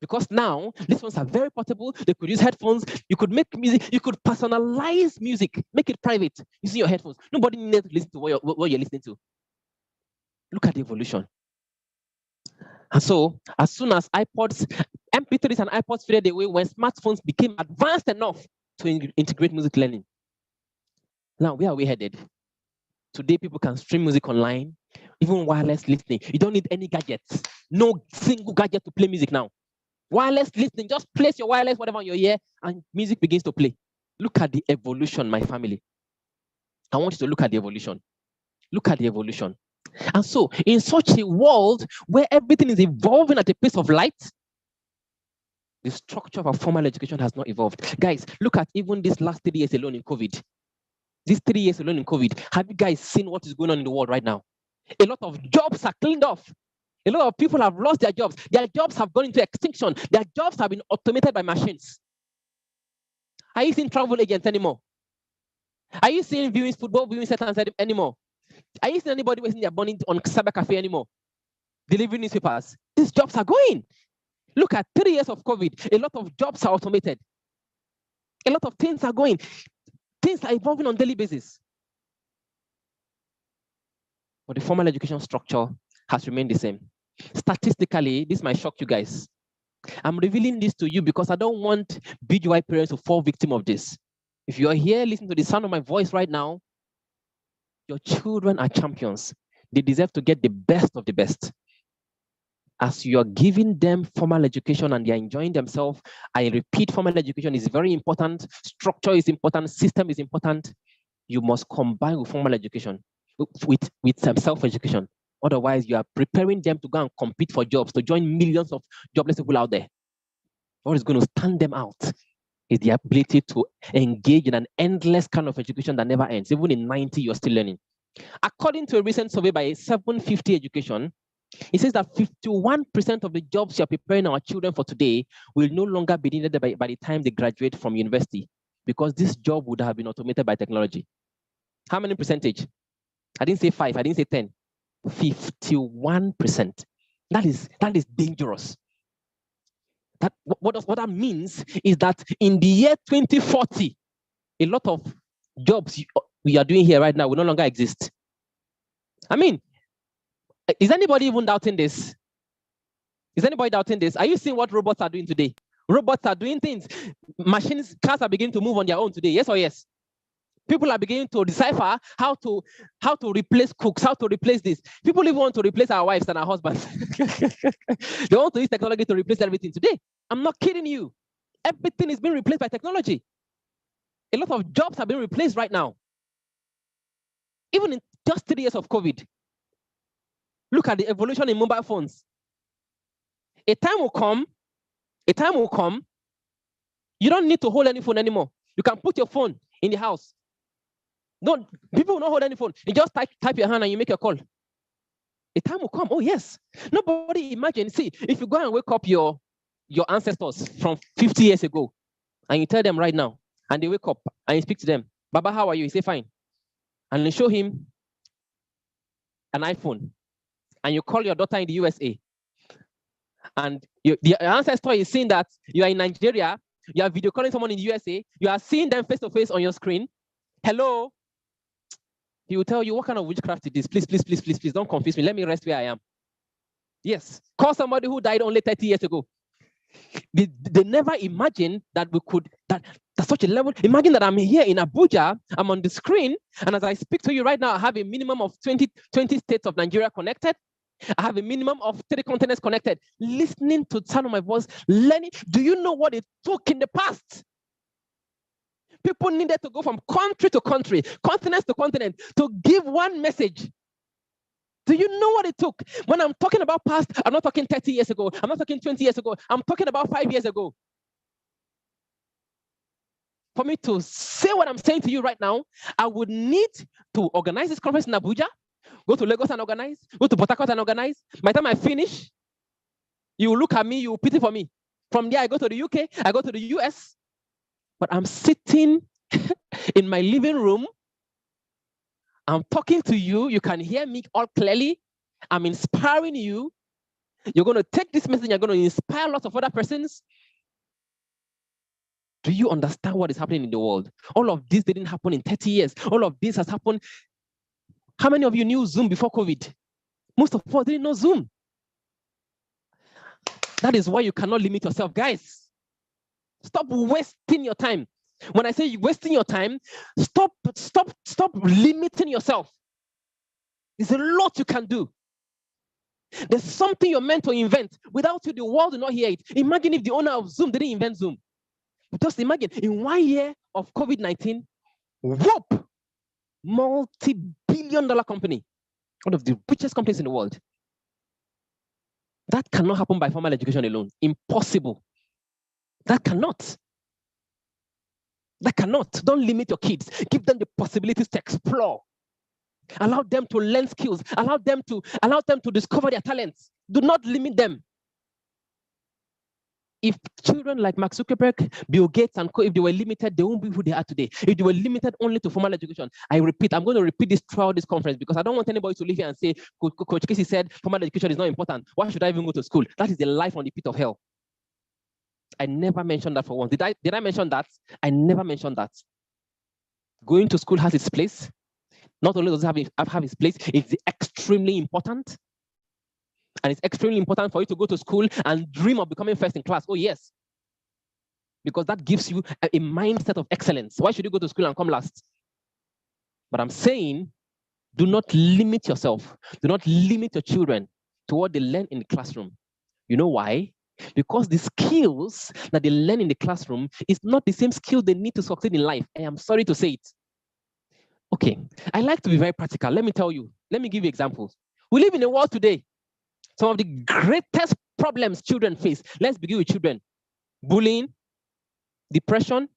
Speaker 10: Because now, these ones are very portable. They could use headphones. You could make music. You could personalize music, make it private using your headphones. Nobody needs to listen to what you're listening to. Look at the evolution. And so, as soon as iPods, MP3s and iPods faded away, when smartphones became advanced enough to integrate music learning. Now, where are we headed? Today, people can stream music online, even wireless listening. You don't need any gadgets. No single gadget to play music now. Wireless listening, just place your wireless, whatever on your ear, and music begins to play. Look at the evolution, my family. I want you to look at the evolution. Look at the evolution. And so, in such a world where everything is evolving at a pace of light, the structure of our formal education has not evolved. Guys, look at even these last 3 years alone in COVID. These 3 years alone in COVID, have you guys seen what is going on in the world right now? A lot of jobs are cleaned off. A lot of people have lost their jobs. Their jobs have gone into extinction. Their jobs have been automated by machines. Are you seeing travel agents anymore? Are you seeing football viewing centers anymore? Are you seeing anybody wasting their money on cyber cafe anymore? Delivering newspapers. These jobs are going. Look at 3 years of COVID. A lot of jobs are automated. A lot of things are going. Things are evolving on a daily basis. but the formal education structure has remained the same. Statistically, this might shock you guys. I'm revealing this to you because I don't want BGY parents to fall victim of this. If you are here listening to the sound of my voice right now, your children are champions. They deserve to get the best of the best. As you are giving them formal education and they're enjoying themselves, I repeat, formal education is very important. Structure is important. System is important. You must combine with formal education, with self-education. Otherwise, you are preparing them to go and compete for jobs, to join millions of jobless people out there. What is going to stand them out is the ability to engage in an endless kind of education that never ends. Even in 90, you're still learning. According to a recent survey by 750 Education, it says that 51% of the jobs you're preparing our children for today will no longer be needed by the time they graduate from university, because this job would have been automated by technology. How many percentage? I didn't say 5, I didn't say 10. 51%. That is dangerous. What that means is that in the year 2040, a lot of jobs we are doing here right now will no longer exist. I mean, is anybody even doubting this? Is anybody doubting this? Are you seeing what robots are doing today? Robots are doing things. Machines, cars are beginning to move on their own today. Yes or yes? People are beginning to decipher how to replace cooks, how to replace this. People even want to replace our wives and our husbands. They want to use technology to replace everything today. I'm not kidding you. Everything is being replaced by technology. A lot of jobs are being replaced right now. Even in just 3 years of COVID. Look at the evolution in mobile phones. A time will come, you don't need to hold any phone anymore. You can put your phone in the house. People will not hold any phone. You just type your hand and you make a call. A time will come. Oh, yes. Nobody imagine. See, if you go and wake up your ancestors from 50 years ago, and you tell them right now, and they wake up, and you speak to them, Baba, how are you? You say, fine. And you show him an iPhone, and you call your daughter in the USA, and the ancestor is seeing that you are in Nigeria, you are video calling someone in the USA, you are seeing them face to face on your screen. Hello. He will tell you, what kind of witchcraft is this? Please, please, please, please, please, don't confuse me. Let me rest where I am. Yes. Call somebody who died only 30 years ago. They never imagined that we could, that such a level. Imagine that I'm here in Abuja, I'm on the screen, and as I speak to you right now, I have a minimum of 20 states of Nigeria connected. I have a minimum of 30 continents connected. Listening to the sound of my voice, learning. Do you know what it took in the past? People needed to go from country to country, continent to continent, to give one message. Do you know what it took? When I'm talking about past, I'm not talking 30 years ago. I'm not talking 20 years ago. I'm talking about 5 years ago. For me to say what I'm saying to you right now, I would need to organize this conference in Abuja, go to Lagos and organize, go to Port Harcourt and organize. By the time I finish, you will look at me, you will pity for me. From there, I go to the UK, I go to the US. But I'm sitting in my living room. I'm talking to you. You can hear me all clearly. I'm inspiring you. You're going to take this message. You're going to inspire lots of other persons. Do you understand what is happening in the world? All of this didn't happen in 30 years. All of this has happened. How many of you knew Zoom before COVID? Most of us didn't know Zoom. That is why you cannot limit yourself, guys. Stop wasting your time. When I say wasting your time, stop limiting yourself. There's a lot you can do. There's something you're meant to invent. Without you, the world will not hear it. Imagine if the owner of Zoom didn't invent Zoom. Just imagine, in 1 year of COVID-19, whoop, multi-billion-dollar company, one of the richest companies in the world. That cannot happen by formal education alone. Impossible. That cannot. That cannot. Don't limit your kids. Give them the possibilities to explore. Allow them to learn skills. Allow them to discover their talents. Do not limit them. If children like Mark Zuckerberg, Bill Gates, and co, if they were limited, they won't be who they are today. If they were limited only to formal education, I repeat, I'm going to repeat this throughout this conference because I don't want anybody to leave here and say, Coach Casey said formal education is not important. Why should I even go to school? That is the life on the pit of hell. I never mentioned that for once. Did I mention that? I never mentioned that. Going to school has its place. Not only does it have its place, it's extremely important. And it's extremely important for you to go to school and dream of becoming first in class. Oh, yes. Because that gives you a mindset of excellence. Why should you go to school and come last? But I'm saying, do not limit yourself. Do not limit your children to what they learn in the classroom. You know why? Because the skills that they learn in the classroom is not the same skill they need to succeed in life. I am sorry to say it. Okay, I like to be very practical. Let me tell you. Let me give you examples. We live in a world today. Some of the greatest problems children face. Let's begin with children. Bullying, depression,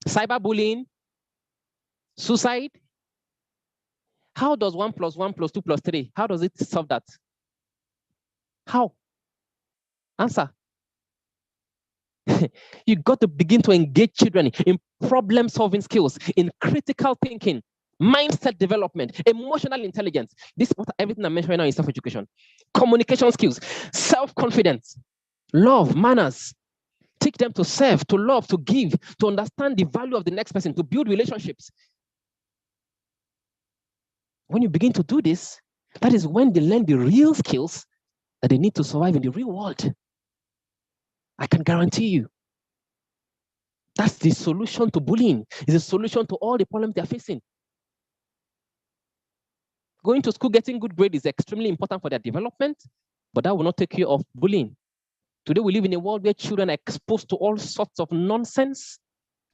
Speaker 10: cyberbullying, suicide. How does 1 + 1 + 2 + 3, how does it solve that? How? Answer. You got to begin to engage children in problem-solving skills, in critical thinking, mindset development, emotional intelligence. This is what everything I'm mentioning now is self-education. Communication skills, self-confidence, love, manners. Teach them to serve, to love, to give, to understand the value of the next person, to build relationships. When you begin to do this, that is when they learn the real skills that they need to survive in the real world. I can guarantee you. That's the solution to bullying. It's a solution to all the problems they're facing. Going to school, getting good grades is extremely important for their development, but that will not take care of bullying. Today, we live in a world where children are exposed to all sorts of nonsense,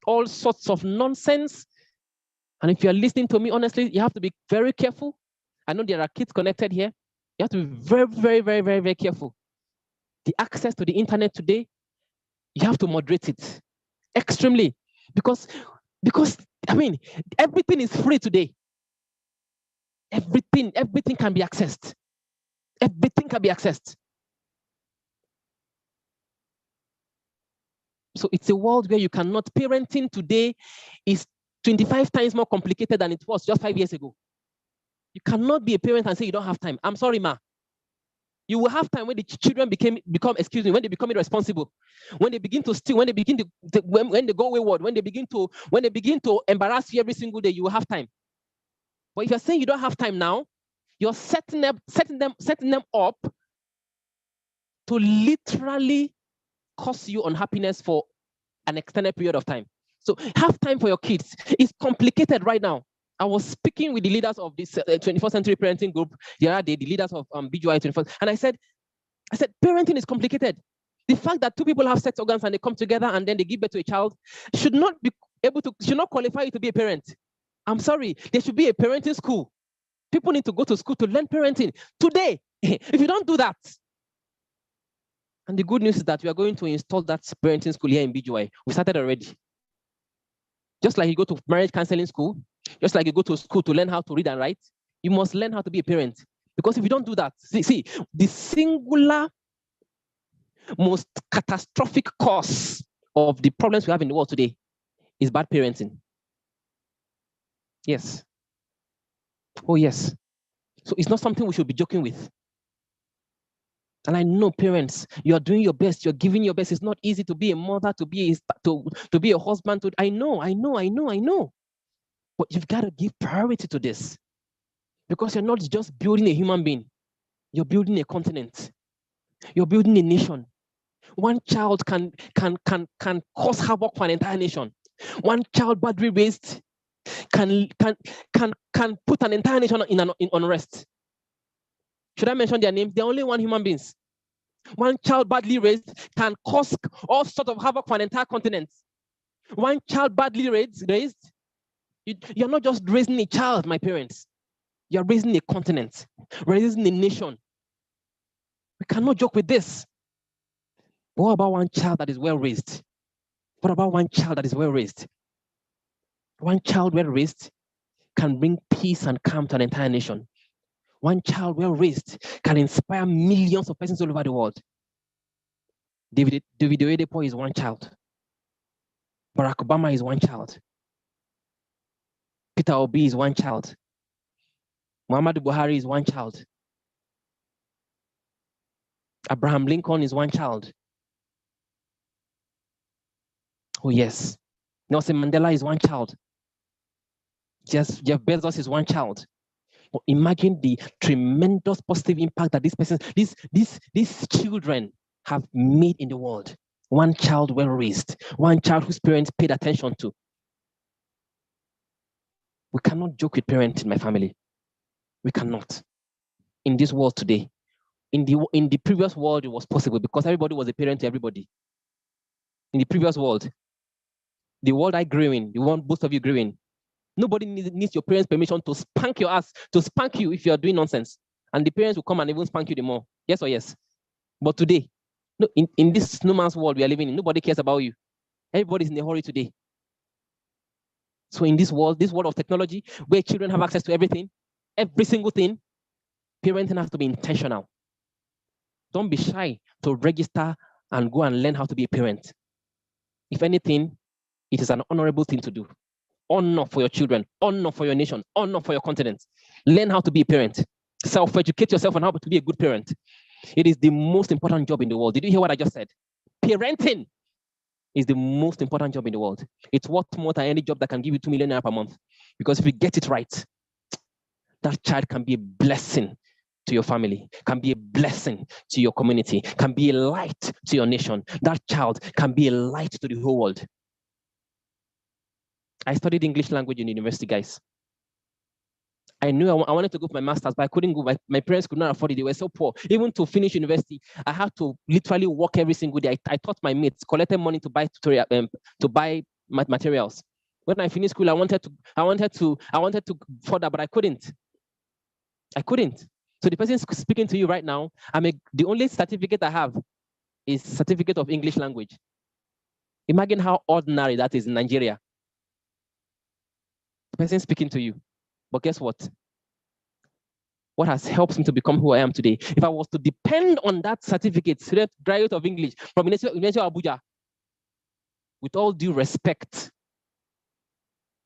Speaker 10: all sorts of nonsense. And if you're listening to me, honestly, you have to be very careful. I know there are kids connected here. You have to be very, very, very, very, very careful. The access to the internet today, you have to moderate it extremely because I mean, everything is free today. Everything can be accessed. Everything can be accessed. So it's a world where you cannot, parenting today is 25 times more complicated than it was just 5 years ago. You cannot be a parent and say you don't have time. I'm sorry, ma. You will have time when the children when they become irresponsible, when they begin to steal, when they begin to when they go wayward, when they begin to embarrass you every single day, you will have time. But if you're saying you don't have time now, you're setting them up to literally cause you unhappiness for an extended period of time. So have time for your kids. It's complicated right now. I was speaking with the leaders of this 21st Century Parenting Group the other day, the leaders of BGY 21st, and I said, parenting is complicated. The fact that two people have sex organs and they come together and then they give birth to a child should not qualify you to be a parent. I'm sorry, there should be a parenting school. People need to go to school to learn parenting today. If you don't do that, and the good news is that we are going to install that parenting school here in BGY. We started already. Just like you go to marriage counseling school, just like you go to school to learn how to read and write, you must learn how to be a parent. Because if you don't do that, see, the singular most catastrophic cause of the problems we have in the world today is bad parenting. Yes. Oh, yes. So it's not something we should be joking with. And I know parents, you are doing your best, you're giving your best. It's not easy to be a mother, to be a husband. I know. But you've got to give priority to this. Because you're not just building a human being. You're building a continent. You're building a nation. One child can cause havoc for an entire nation. One child badly raised can put an entire nation in unrest. Should I mention their names? They're only one human beings. One child badly raised can cause all sorts of havoc for an entire continent. One child badly raised, you're not just raising a child, my parents. You're raising a continent, raising a nation. We cannot joke with this. But what about one child that is well raised? What about one child that is well raised? One child well raised can bring peace and calm to an entire nation. One child well raised can inspire millions of persons all over the world. David Oyedepo is one child. Barack Obama is one child. Peter Obi is one child. Muhammadu Buhari is one child. Abraham Lincoln is one child. Oh yes. Nelson Mandela is one child. Jeff Bezos is one child. But imagine the tremendous positive impact that these children have made in the world. One child well raised, one child whose parents paid attention to. We cannot joke with parenting, my family. We cannot. In this world today, in the previous world, it was possible because everybody was a parent to everybody. In the previous world, the world I grew in, the one both of you grew in, nobody needs your parents' permission to spank your ass, to spank you if you are doing nonsense. And the parents will come and even spank you the more. Yes or yes? But today, no, in this no man's world we are living in, nobody cares about you. Everybody's in a hurry today. So in this world of technology, where children have access to everything, every single thing, parenting has to be intentional. Don't be shy to register and go and learn how to be a parent. If anything, it is an honorable thing to do. Honor for your children, honor for your nation, honor for your continent. Learn how to be a parent. Self-educate yourself on how to be a good parent. It is the most important job in the world. Did you hear what I just said? Parenting is the most important job in the world. It's worth more than any job that can give you 2 million naira per month. Because if you get it right, that child can be a blessing to your family, can be a blessing to your community, can be a light to your nation. That child can be a light to the whole world. I studied English language in university, guys. I knew I wanted to go for my master's, but I couldn't go. My parents could not afford it. They were so poor. Even to finish university, I had to literally work every single day. I taught my mates, collected money to buy tutorial, to buy materials. When I finished school, I wanted to further, but I couldn't. So the person speaking to you right now, the only certificate I have is certificate of English language. Imagine how ordinary that is in Nigeria. The person speaking to you. But guess what? What has helped me to become who I am today? If I was to depend on that certificate, graduate of English from University of Abuja, with all due respect,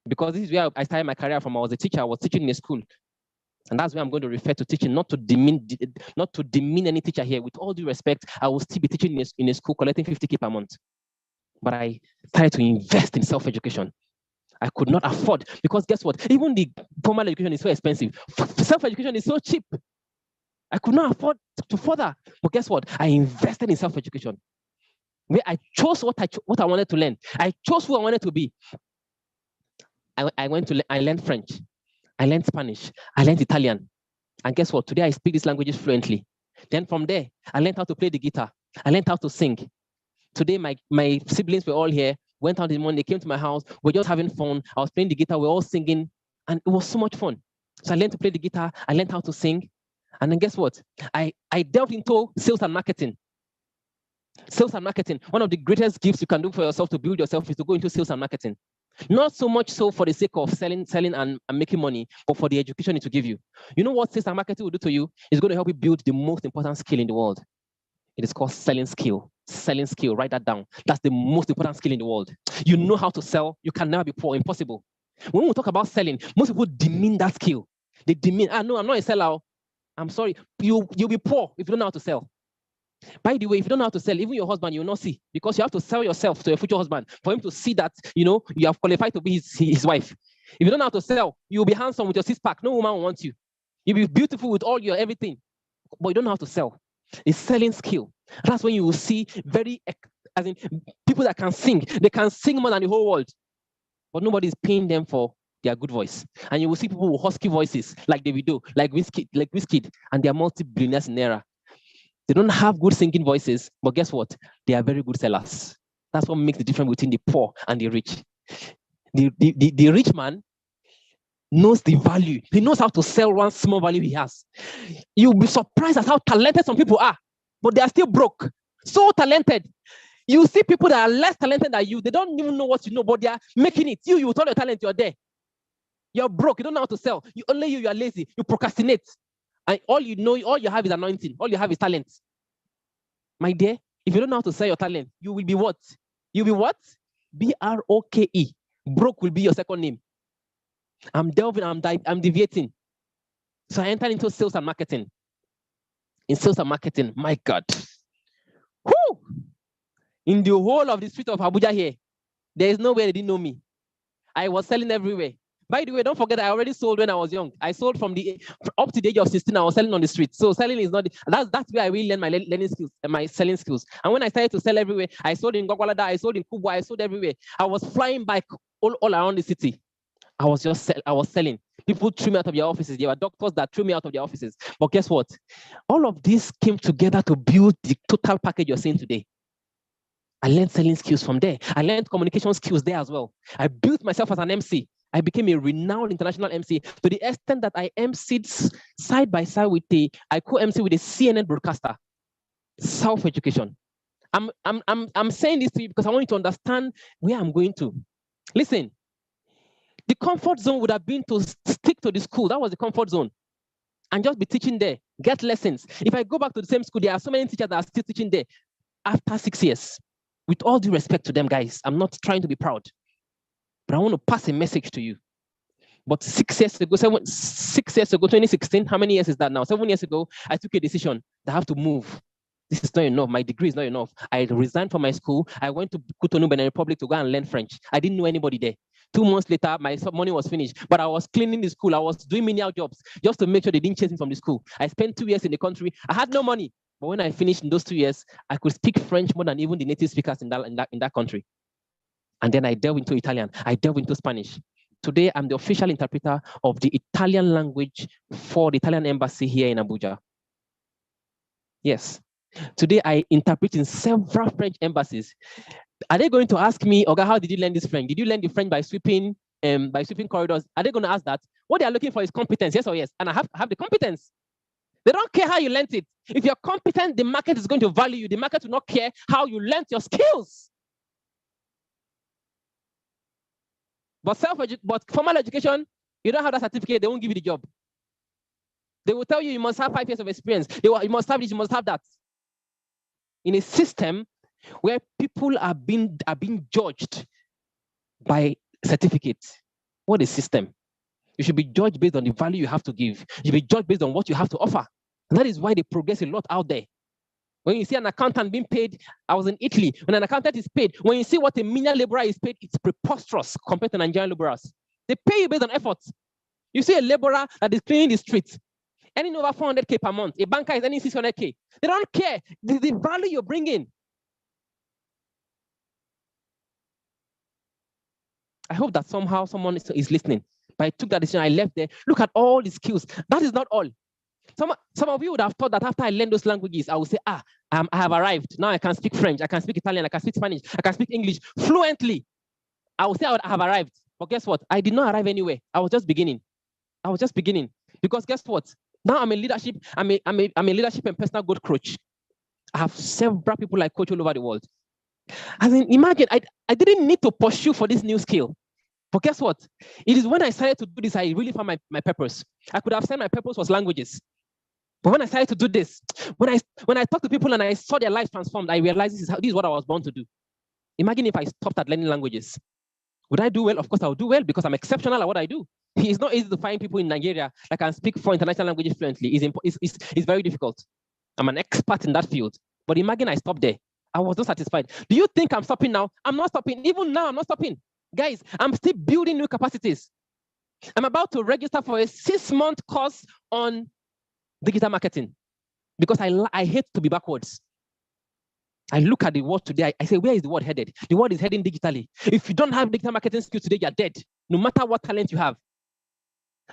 Speaker 10: because this is where I started my career from. I was a teacher. I was teaching in a school. And that's where I'm going to refer to teaching, not to demean any teacher here. With all due respect, I will still be teaching in a school collecting 50K per month. But I started to invest in self-education. I could not afford, because guess what? Even the formal education is so expensive. Self-education is so cheap. I could not afford to further. But guess what? I invested in self-education. Where I chose what I wanted to learn. I chose who I wanted to be. I learned French. I learned Spanish. I learned Italian. And guess what? Today I speak these languages fluently. Then from there, I learned how to play the guitar. I learned how to sing. Today, my siblings were all here. Went out in the morning, they came to my house, we're just having fun. I was playing the guitar, we're all singing, and it was so much fun. So I learned to play the guitar, I learned how to sing. And then guess what? I delved into sales and marketing. Sales and marketing, one of the greatest gifts you can do for yourself to build yourself is to go into sales and marketing. Not so much so for the sake of selling and making money, but for the education it will give you. You know what sales and marketing will do to you? It's going to help you build the most important skill in the world. It is called selling skill. Selling skill, write that down. That's the most important skill in the world. You know how to sell, you can never be poor, impossible. When we talk about selling, most people demean that skill. They demean, no, I'm not a seller. I'm sorry, you'll be poor if you don't know how to sell. By the way, if you don't know how to sell, even your husband, you will not see, because you have to sell yourself to your future husband for him to see that, you have qualified to be his wife. If you don't know how to sell, you'll be handsome with your six-pack. No woman will want you. You'll be beautiful with all your everything, but you don't know how to sell. It's selling skill. That's when you will see people that can sing. They can sing more than the whole world, but nobody is paying them for their good voice. And you will see people with husky voices, like Davido, like Wizkid, and they are multi-billionaires in Naira. They don't have good singing voices, but guess what? They are very good sellers. That's what makes the difference between the poor and the rich. The rich man knows the value. He knows how to sell one small value he has. You'll be surprised at how talented some people are, but they are still broke. So talented. You see people that are less talented than you, they don't even know what you know, but they are making it. You with all your talent, you're there. You're broke, you don't know how to sell. You are lazy, you procrastinate. And all you have is anointing. All you have is talent. My dear, if you don't know how to sell your talent, you will be what? You'll be what? BROKE. Broke will be your second name. I'm deviating. So I entered into sales and marketing. In sales and marketing, my God. Whoo! In the whole of the street of Abuja here, there is nowhere they didn't know me. I was selling everywhere. By the way, don't forget I already sold when I was young. I sold from up to the age of 16. I was selling on the street. So selling is not that's where I really learned my learning skills and my selling skills. And when I started to sell everywhere, I sold in Gwagwalada, I sold in Kubwa, I sold everywhere. I was flying bike all around the city. I was selling. People threw me out of their offices. There were doctors that threw me out of their offices. But guess what? All of this came together to build the total package you're seeing today. I learned selling skills from there. I learned communication skills there as well. I built myself as an MC. I became a renowned international MC to the extent that I MC'd side by side with I co-MC with a CNN broadcaster. Self-education. I'm saying this to you because I want you to understand where I'm going to. Listen, the comfort zone would have been to stick to the school. That was the comfort zone. And just be teaching there, get lessons. If I go back to the same school, there are so many teachers that are still teaching there after 6 years. With all due respect to them, guys, I'm not trying to be proud, but I want to pass a message to you. But 6 years ago, 2016, how many years is that now? 7 years ago, I took a decision that I have to move. This is not enough. My degree is not enough. I resigned from my school. I went to Cotonou, Benin Republic to go and learn French. I didn't know anybody there. 2 months later, my money was finished, but I was cleaning the school. I was doing menial jobs just to make sure they didn't chase me from the school. I spent 2 years in the country. I had no money. But when I finished in those 2 years, I could speak French more than even the native speakers in that country. And then I delved into Italian. I delved into Spanish. Today, I'm the official interpreter of the Italian language for the Italian embassy here in Abuja. Yes. Today, I interpret in several French embassies. Are they going to ask me, Oga, how did you learn this French? Did you learn the French by sweeping corridors? Are they going to ask that? What they are looking for is competence, yes or yes? And I have the competence. They don't care how you learned it. If you're competent, the market is going to value you. The market will not care how you learned your skills. But formal education, you don't have that certificate, they won't give you the job. They will tell you you must have 5 years of experience. You must have this, you must have that. In a system where people are being judged by certificates, what is system? You should be judged based on the value you have to give. You should be judged based on what you have to offer. And that is why they progress a lot out there. When you see an accountant being paid, I was in Italy, when an accountant is paid, when you see what a menial laborer is paid, it's preposterous compared to Nigerian laborers. They pay you based on efforts. You see a laborer that is cleaning the streets, earning over 400K per month. A banker is earning 600K. They don't care the value you're bringing. I hope that somehow someone is listening. But I took that decision, I left there. Look at all the skills. That is not all. Some of you would have thought that after I learned those languages, I would say, I have arrived. Now I can speak French, I can speak Italian, I can speak Spanish, I can speak English fluently. I would say I have arrived. But guess what? I did not arrive anywhere. I was just beginning. Because guess what? Now I'm a leadership and personal growth coach. I have several people I coach all over the world. I mean, imagine, I didn't need to pursue for this new skill. But guess what? It is when I started to do this, I really found my purpose. I could have said my purpose was languages. But when I started to do this, when I talked to people and I saw their lives transformed, I realized this is what I was born to do. Imagine if I stopped at learning languages. Would I do well? Of course, I would do well because I'm exceptional at what I do. It's not easy to find people in Nigeria that can speak 4 international languages fluently. It's very difficult. I'm an expert in that field. But imagine I stopped there. I was not satisfied. Do you think I'm stopping now? I'm not stopping. Even now, I'm not stopping. Guys, I'm still building new capacities. I'm about to register for a 6-month course on digital marketing because I hate to be backwards. I look at the world today, I say, where is the world headed? The world is heading digitally. If you don't have digital marketing skills today, you're dead, no matter what talent you have.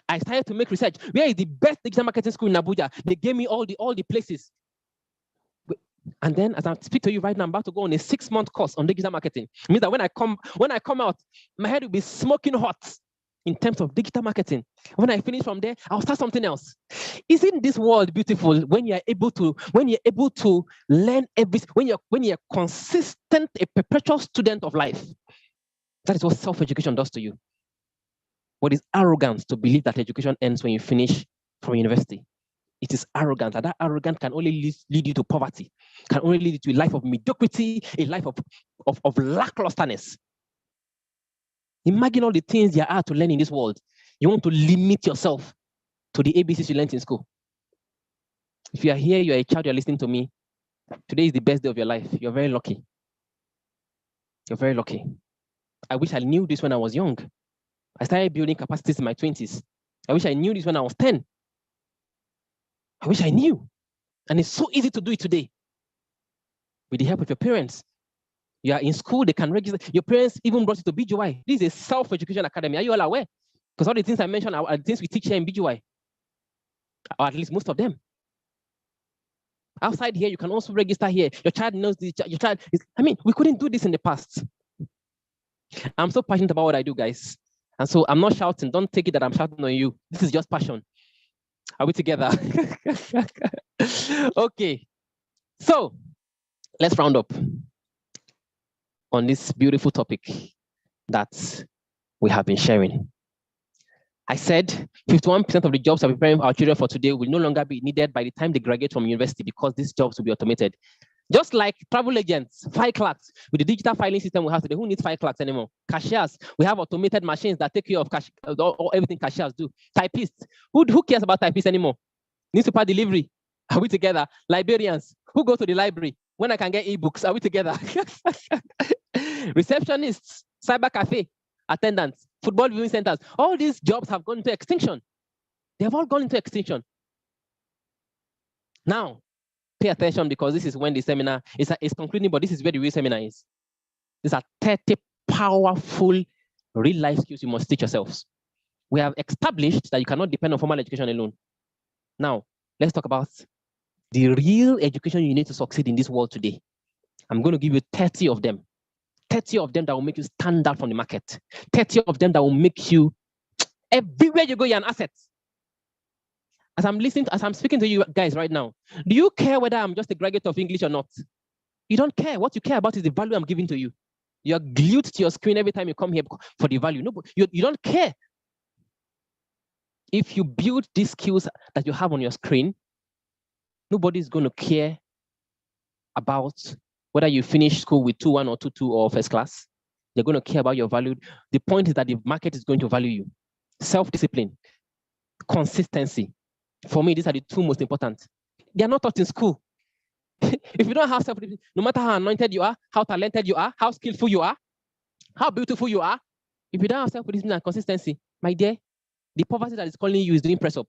Speaker 10: I started to make research. Where is the best digital marketing school in Abuja? They gave me all the places. And then as I speak to you right now, I'm about to go on a 6-month course on digital marketing. It means that when I come out, my head will be smoking hot in terms of digital marketing. When I finish from there, I'll start something else. Isn't this world beautiful when you're able to learn when you're consistent, a perpetual student of life? That is what self-education does to you. What is arrogance to believe that education ends when you finish from university? It is arrogant, and that arrogance can only lead you to poverty, can only lead you to a life of mediocrity, a life of lacklusterness. Imagine all the things there are to learn in this world. You want to limit yourself to the ABCs you learned in school. If you are here, you are a child, you're listening to me, today is the best day of your life. You're very lucky. You're very lucky. I wish I knew this when I was young. I started building capacities in my 20s. I wish I knew this when I was 10. I wish I knew. And it's so easy to do it today. With the help of your parents. You are in school, they can register. Your parents even brought you to BGY. This is a self-education academy. Are you all aware? Because all the things I mentioned are the things we teach here in BGY. Or at least most of them. Outside here, you can also register here. Your child knows this. Your child is, I mean, we couldn't do this in the past. I'm so passionate about what I do, guys. And so I'm not shouting. Don't take it that I'm shouting on you. This is just passion. Are we together? Okay. So let's round up on this beautiful topic that we have been sharing. I said 51% of the jobs that we're preparing our children for today will no longer be needed by the time they graduate from university because these jobs will be automated. Just like travel agents, file clerks, with the digital filing system we have today, who needs file clerks anymore? Cashiers, we have automated machines that take care of cash, or everything cashiers do. Typists, who cares about typists anymore? Newspaper delivery, are we together? Librarians, who go to the library when I can get ebooks? Are we together? Receptionists, cyber cafe attendants, football viewing centers, all these jobs have gone into extinction. They have all gone into extinction. Now, pay attention because this is when the seminar is concluding, but this is where the real seminar is. These are 30 powerful real life skills you must teach yourselves. We have established that you cannot depend on formal education alone. Now, let's talk about the real education you need to succeed in this world today. I'm going to give you 30 of them. 30 of them that will make you stand out from the market. 30 of them that will make you, everywhere you go, you're an asset. As I'm speaking to you guys right now, do you care whether I'm just a graduate of English or not? You don't care. What you care about is the value I'm giving to you. You're glued to your screen every time you come here for the value. No, you don't care. If you build these skills that you have on your screen, nobody's going to care about whether you finish school with 2-1 or 2-2 or first class. They're going to care about your value. The point is that the market is going to value you. Self-discipline, consistency. For me, these are the two most important. They are not taught in school. If you don't have self-discipline, no matter how anointed you are, how talented you are, how skillful you are, how beautiful you are, if you don't have self-discipline and consistency, my dear, the poverty that is calling you is doing press up.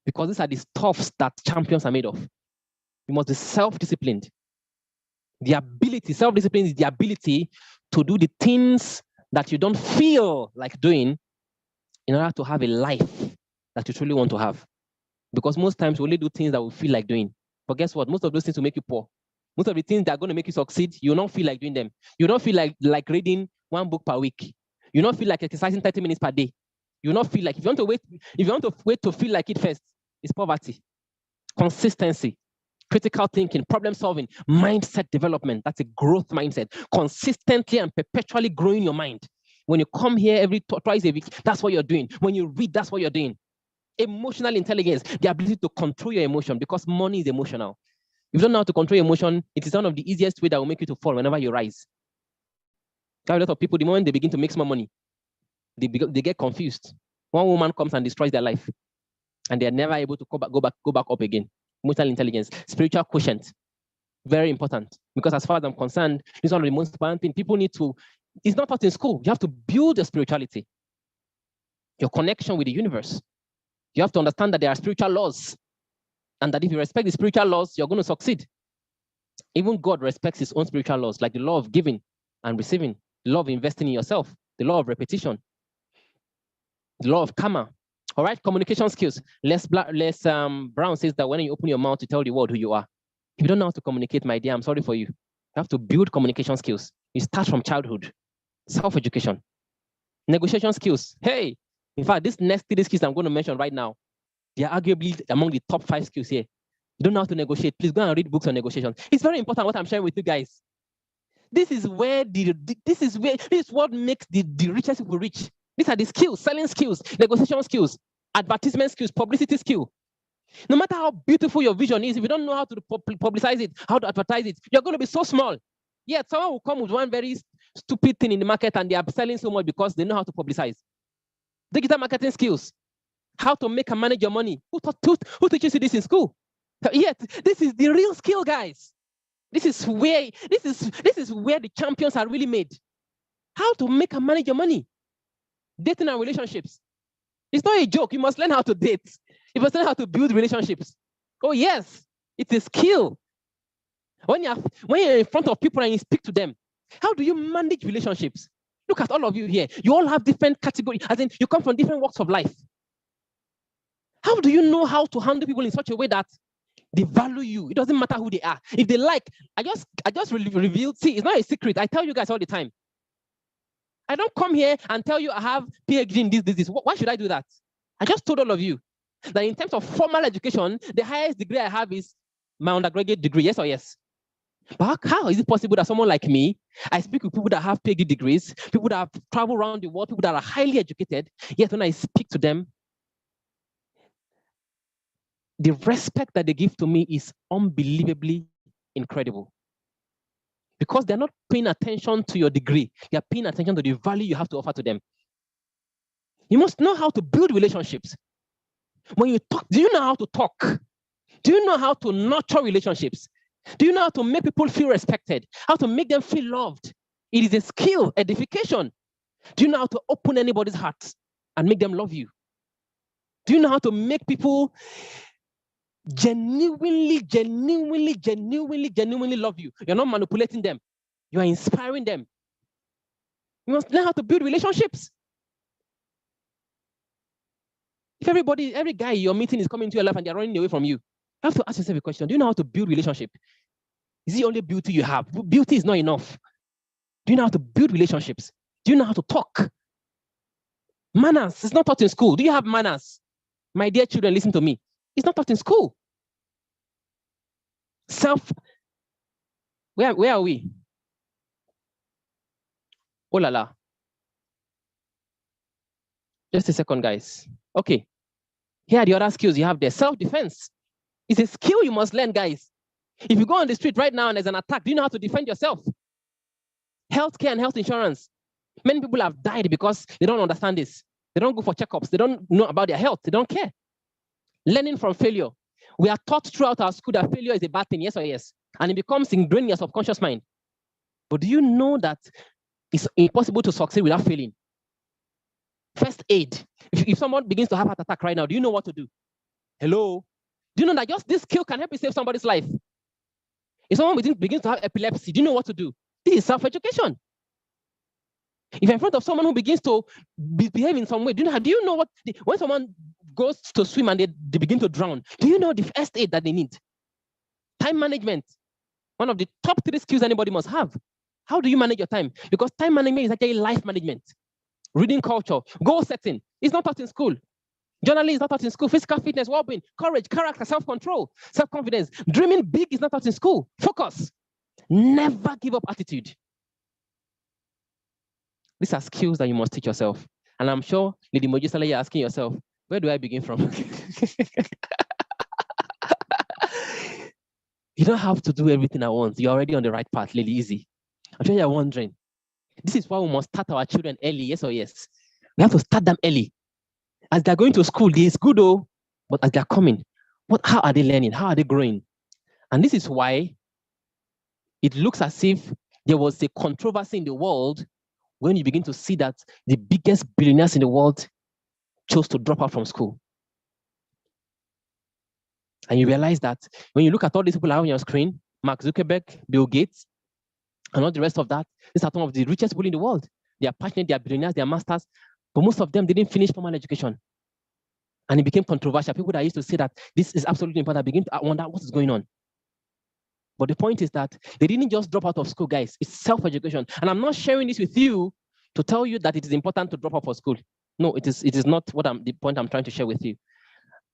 Speaker 10: Because these are the stuffs that champions are made of. You must be self-disciplined. The ability, self-discipline is the ability to do the things that you don't feel like doing in order to have a life that you truly want to have. Because most times we only do things that we feel like doing. But guess what? Most of those things will make you poor. Most of the things that are going to make you succeed, you don't feel like doing them. You don't feel like reading 1 book per week. You don't feel like exercising 30 minutes per day. You don't feel like, if you want to wait to feel like it first, it's poverty. Consistency. Critical thinking, problem solving, mindset development. That's a growth mindset. Consistently and perpetually growing your mind. When you come here twice a week, that's what you're doing. When you read, that's what you're doing. Emotional intelligence, the ability to control your emotion, because money is emotional. If you don't know how to control your emotion, it is one of the easiest ways that will make you to fall whenever you rise. I have a lot of people, the moment they begin to make small money, they get confused. One woman comes and destroys their life, and they are never able to go back up again. Emotional intelligence, spiritual quotient, very important. Because as far as I'm concerned, this is one of the most important things. People need to, it's not taught in school. You have to build your spirituality, your connection with the universe. You have to understand that there are spiritual laws, and that if you respect the spiritual laws, you're going to succeed. Even God respects his own spiritual laws, like the law of giving and receiving, the law of investing in yourself, the law of repetition, the law of karma. All right, communication skills. Les Brown says that when you open your mouth to tell the world who you are, if you don't know how to communicate, my dear, I'm sorry for you. You have to build communication skills. You start from childhood. Self-education. Negotiation skills. Hey, in fact, these next 3 skills I'm going to mention right now, they are arguably among the top 5 skills here. You don't know how to negotiate. Please go and read books on negotiation. It's very important what I'm sharing with you guys. This is what makes the richest people rich. These are the skills, selling skills, negotiation skills, advertisement skills, publicity skill. No matter how beautiful your vision is, if you don't know how to publicize it, how to advertise it, you're going to be so small. Yet someone will come with one very stupid thing in the market and they are selling so much because they know how to publicize. Digital marketing skills, how to make and manage your money. Who teaches you this in school? Yet this is the real skill, guys. This is where the champions are really made. How to make and manage your money. Dating and relationships. It's not a joke. You must learn how to date. You must learn how to build relationships. Oh, yes, it's a skill. When you're in front of people and you speak to them, how do you manage relationships? Look at all of you here. You all have different categories, as in you come from different walks of life. How do you know how to handle people in such a way that they value you? It doesn't matter who they are. If they like, I just revealed. See, it's not a secret. I tell you guys all the time. I don't come here and tell you I have PhD in this. Why should I do that? I just told all of you that in terms of formal education, the highest degree I have is my undergraduate degree. Yes or yes? But how is it possible that someone like me, I speak with people that have PhD degrees, people that have traveled around the world, people that are highly educated, yet when I speak to them, the respect that they give to me is unbelievably incredible. Because they're not paying attention to your degree, they're paying attention to the value you have to offer to them. You must know how to build relationships. When you talk, do you know how to talk? Do you know how to nurture relationships? Do you know how to make people feel respected? How to make them feel loved? It is a skill, edification. Do you know how to open anybody's heart and make them love you? Do you know how to make people genuinely love you? You're not manipulating them. You are inspiring them. You must learn how to build relationships. If every guy you're meeting is coming into your life and they're running away from you, you have to ask yourself a question. Do you know how to build relationship? Is it only beauty you have? Beauty is not enough. Do you know how to build relationships? Do you know how to talk? Manners is not taught in school. Do you have manners? My dear children, listen to me. It's not taught in school. Where are we? Oh la la. Just a second, guys. Okay. Here are the other skills you have there. Self-defense. It's a skill you must learn, guys. If you go on the street right now and there's an attack, do you know how to defend yourself? Healthcare and health insurance. Many people have died because they don't understand this. They don't go for checkups. They don't know about their health. They don't care. Learning from failure. We are taught throughout our school that failure is a bad thing, yes or yes? And it becomes ingrained in your subconscious mind. But do you know that it's impossible to succeed without failing? First aid. If someone begins to have a heart attack right now, do you know what to do? Hello? Do you know that just this skill can help you save somebody's life? If someone begins to have epilepsy, do you know what to do? This is self-education. If you're in front of someone who begins to behave in some way, do you know what? When someone goes to swim and they begin to drown, do you know the first aid that they need? Time management. One of the top 3 skills anybody must have. How do you manage your time? Because time management is actually life management. Reading culture, goal setting. It's not taught in school. Journaling is not taught in school. Physical fitness, well-being, courage, character, self-control, self-confidence. Dreaming big is not taught in school. Focus. Never give up attitude. These are skills that you must teach yourself. And I'm sure, Lady Mojisala, you're asking yourself, where do I begin from? You don't have to do everything at once. You're already on the right path, Lady Easy. I'm sure you're wondering. This is why we must start our children early, yes or yes? We have to start them early. As they're going to school, it's good though, but as they're coming, how are they learning? How are they growing? And this is why it looks as if there was a controversy in the world when you begin to see that the biggest billionaires in the world chose to drop out from school. And you realize that when you look at all these people on your screen, Mark Zuckerberg, Bill Gates, and all the rest of that, these are some of the richest people in the world. They are passionate, they are billionaires, they are masters, but most of them didn't finish formal education. And it became controversial. People that used to say that this is absolutely important begin to wonder what is going on. But the point is that they didn't just drop out of school, guys. It's self-education. And I'm not sharing this with you to tell you that it is important to drop out of school. No, it is not the point I'm trying to share with you.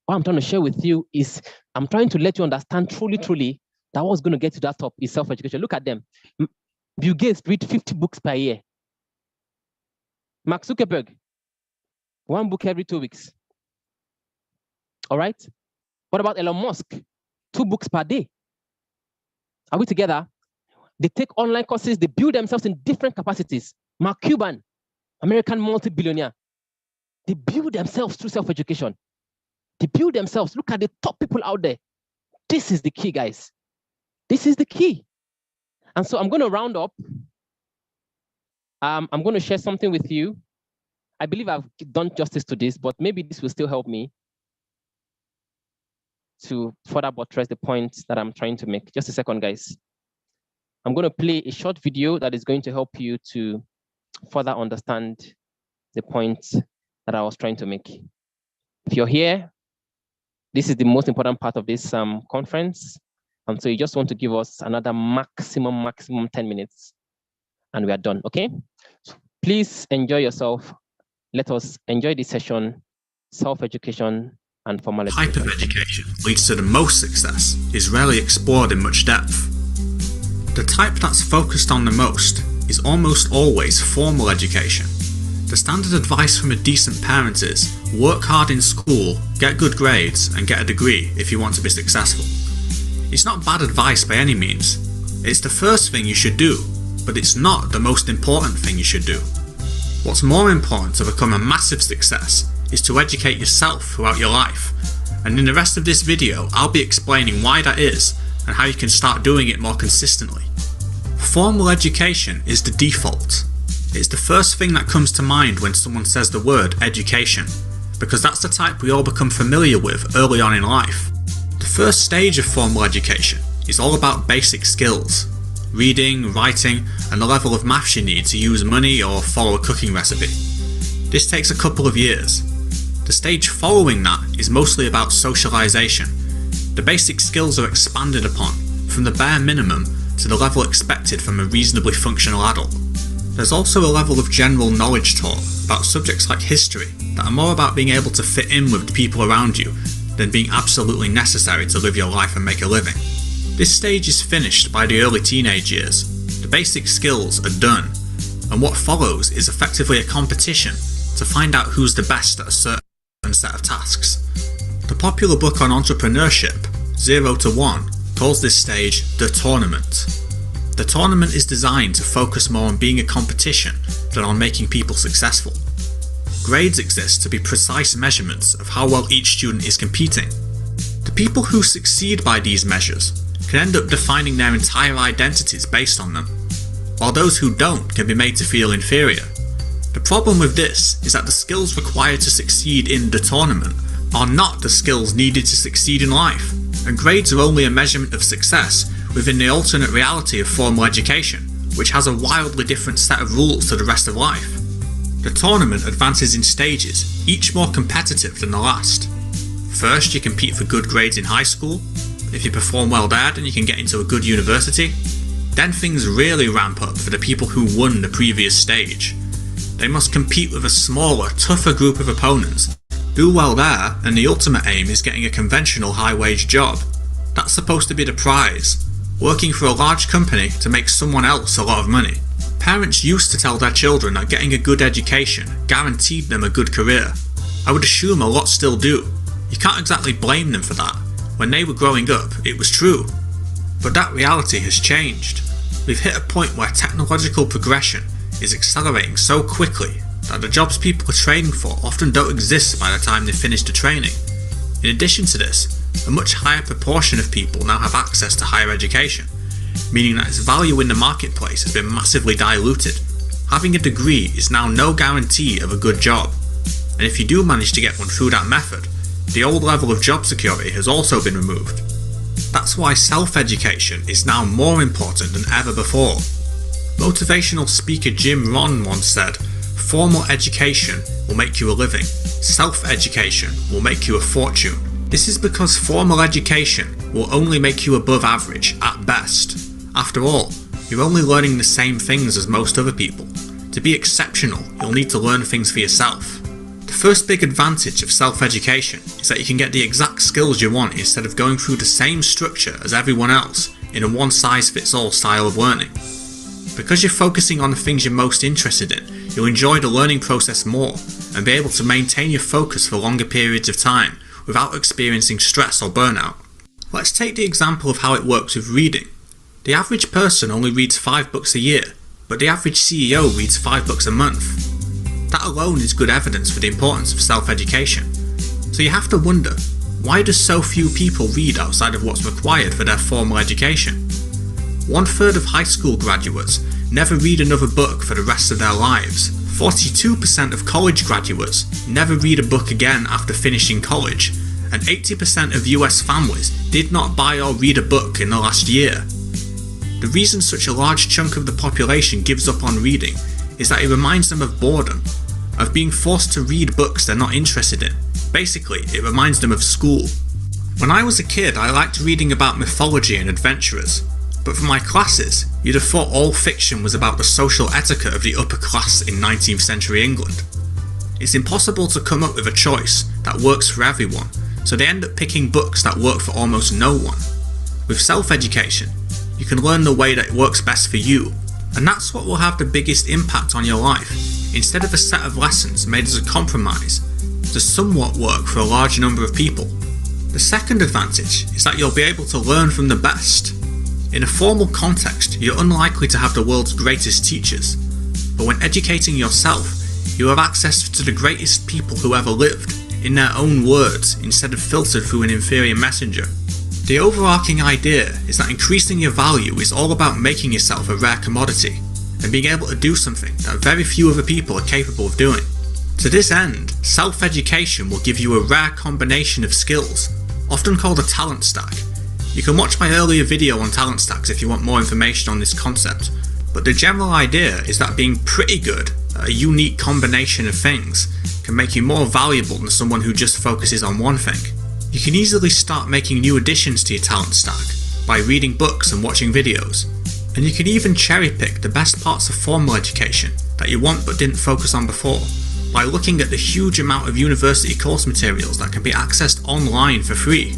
Speaker 10: What I'm trying to share with you is I'm trying to let you understand truly that what's going to get to that top is self-education. Look at them. Bill Gates read 50 books per year. Mark Zuckerberg, 1 book every 2 weeks. All right? What about Elon Musk? 2 books per day. Are we together? They take online courses, they build themselves in different capacities. Mark Cuban, American multi-billionaire. They build themselves through self-education. They build themselves. Look at the top people out there. This is the key, guys. This is the key. And so I'm going to round up. I'm going to share something with you. I believe I've done justice to this, but maybe this will still help me to further buttress the point that I'm trying to make. Just a second, guys. I'm going to play a short video that is going to help you to further understand the point that I was trying to make. If you're here, this is the most important part of this conference. And so you just want to give us another maximum 10 minutes and we are done, okay? So please enjoy yourself. Let us enjoy this session, self-education and formal education.
Speaker 11: Type of education leads to the most success is rarely explored in much depth. The type that's focused on the most is almost always formal education. The standard advice from a decent parent is work hard in school, get good grades, and get a degree if you want to be successful. It's not bad advice by any means. It's the first thing you should do, but it's not the most important thing you should do. What's more important to become a massive success is to educate yourself throughout your life. And in the rest of this video, I'll be explaining why that is and how you can start doing it more consistently. Formal education is the default. It's the first thing that comes to mind when someone says the word education, because that's the type we all become familiar with early on in life. The first stage of formal education is all about basic skills, reading, writing, and the level of maths you need to use money or follow a cooking recipe. This takes a couple of years. The stage following that is mostly about socialisation. The basic skills are expanded upon, from the bare minimum to the level expected from a reasonably functional adult. There's also a level of general knowledge taught about subjects like history that are more about being able to fit in with the people around you than being absolutely necessary to live your life and make a living. This stage is finished by the early teenage years. The basic skills are done, and what follows is effectively a competition to find out who's the best at a certain set of tasks. The popular book on entrepreneurship, 0 to 1, calls this stage the tournament. The tournament is designed to focus more on being a competition than on making people successful. Grades exist to be precise measurements of how well each student is competing. The people who succeed by these measures can end up defining their entire identities based on them, while those who don't can be made to feel inferior. The problem with this is that the skills required to succeed in the tournament are not the skills needed to succeed in life, and grades are only a measurement of success within the alternate reality of formal education, which has a wildly different set of rules to the rest of life. The tournament advances in stages, each more competitive than the last. First, you compete for good grades in high school. If you perform well there, then you can get into a good university. Then things really ramp up for the people who won the previous stage. They must compete with a smaller, tougher group of opponents, do well there, and the ultimate aim is getting a conventional high-wage job. That's supposed to be the prize, working for a large company to make someone else a lot of money. Parents used to tell their children that getting a good education guaranteed them a good career. I would assume a lot still do. You can't exactly blame them for that. When they were growing up, it was true. But that reality has changed. We've hit a point where technological progression is accelerating so quickly that the jobs people are training for often don't exist by the time they finish the training. In addition to this, a much higher proportion of people now have access to higher education, meaning that its value in the marketplace has been massively diluted. Having a degree is now no guarantee of a good job, and if you do manage to get one through that method, the old level of job security has also been removed. That's why self-education is now more important than ever before. Motivational speaker Jim Rohn once said, "Formal education will make you a living. Self-education will make you a fortune." This is because formal education will only make you above average at best. After all, you're only learning the same things as most other people. To be exceptional, you'll need to learn things for yourself. The first big advantage of self-education is that you can get the exact skills you want instead of going through the same structure as everyone else in a one-size-fits-all style of learning. Because you're focusing on the things you're most interested in, you'll enjoy the learning process more and be able to maintain your focus for longer periods of time without experiencing stress or burnout. Let's take the example of how it works with reading. The average person only reads 5 books a year, but the average CEO reads 5 books a month. That alone is good evidence for the importance of self-education. So you have to wonder, why do so few people read outside of what's required for their formal education? 1/3 of high school graduates never read another book for the rest of their lives. 42% of college graduates never read a book again after finishing college, and 80% of US families did not buy or read a book in the last year. The reason such a large chunk of the population gives up on reading is that it reminds them of boredom, of being forced to read books they're not interested in. Basically, it reminds them of school. When I was a kid, I liked reading about mythology and adventurers, but for my classes, you'd have thought all fiction was about the social etiquette of the upper class in 19th century England. It's impossible to come up with a choice that works for everyone, so they end up picking books that work for almost no one. With self-education, you can learn the way that it works best for you, and that's what will have the biggest impact on your life. Instead of a set of lessons made as a compromise to somewhat work for a large number of people. The second advantage is that you'll be able to learn from the best. In a formal context, you're unlikely to have the world's greatest teachers, but when educating yourself, you have access to the greatest people who ever lived, in their own words, instead of filtered through an inferior messenger. The overarching idea is that increasing your value is all about making yourself a rare commodity, and being able to do something that very few other people are capable of doing. To this end, self-education will give you a rare combination of skills, often called a talent stack. You can watch my earlier video on talent stacks if you want more information on this concept, but the general idea is that being pretty good at a unique combination of things can make you more valuable than someone who just focuses on one thing. You can easily start making new additions to your talent stack by reading books and watching videos, and you can even cherry pick the best parts of formal education that you want but didn't focus on before by looking at the huge amount of university course materials that can be accessed online for free.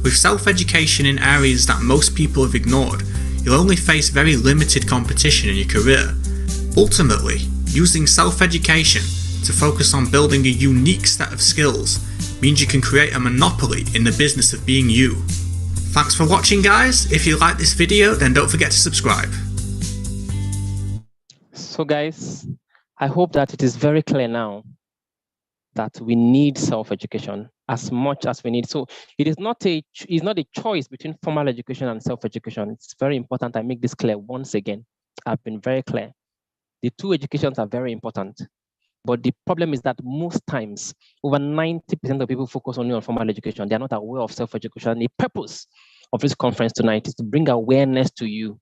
Speaker 11: With self-education in areas that most people have ignored, you'll only face very limited competition in your career. Ultimately, using self-education to focus on building a unique set of skills means you can create a monopoly in the business of being you. Thanks for watching, guys. If you like this video, then don't forget to subscribe.
Speaker 10: So guys, I hope that it is very clear now that we need self-education as much as we need. So it's not a choice between formal education and self-education. It's very important I make this clear once again. I've been very clear. The two educations are very important. But the problem is that most times, over 90% of people focus only on formal education. They are not aware of self-education. The purpose of this conference tonight is to bring awareness to you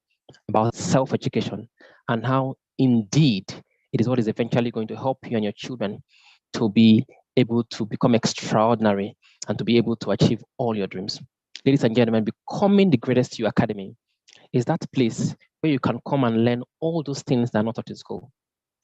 Speaker 10: about self-education and how indeed it is what is eventually going to help you and your children to be able to become extraordinary and to be able to achieve all your dreams. Ladies and gentlemen, Becoming the Greatest You Academy is that place where you can come and learn all those things that are not taught in school.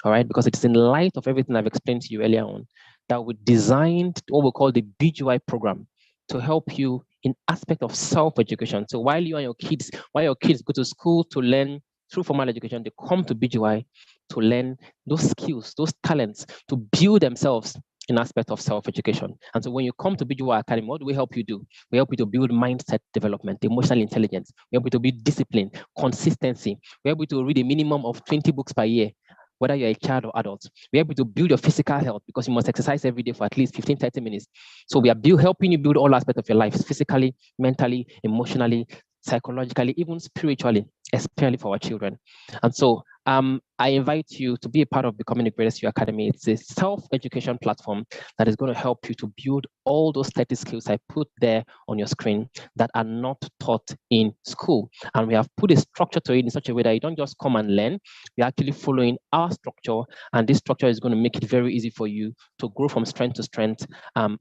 Speaker 10: All right, because it's in light of everything I've explained to you earlier on that we designed what we call the BGY program to help you in aspect of self-education. So while your kids go to school to learn through formal education, they come to BGY to learn those skills, those talents, to build themselves in aspect of self-education. And so when you come to BGY Academy, what do we help you do? We help you to build mindset development, emotional intelligence. We help you to build discipline, consistency. We help you to read a minimum of 20 books per year, whether you're a child or adult. We're able to build your physical health because you must exercise every day for at least 15, 30 minutes. So we are helping you build all aspects of your life, physically, mentally, emotionally, psychologically, even spiritually, especially for our children. And so I invite you to be a part of Becoming the Greatest You Academy. It's a self-education platform that is going to help you to build all those 30 skills I put there on your screen that are not taught in school. And we have put a structure to it in such a way that you don't just come and learn. We're actually following our structure, and this structure is going to make it very easy for you to grow from strength to strength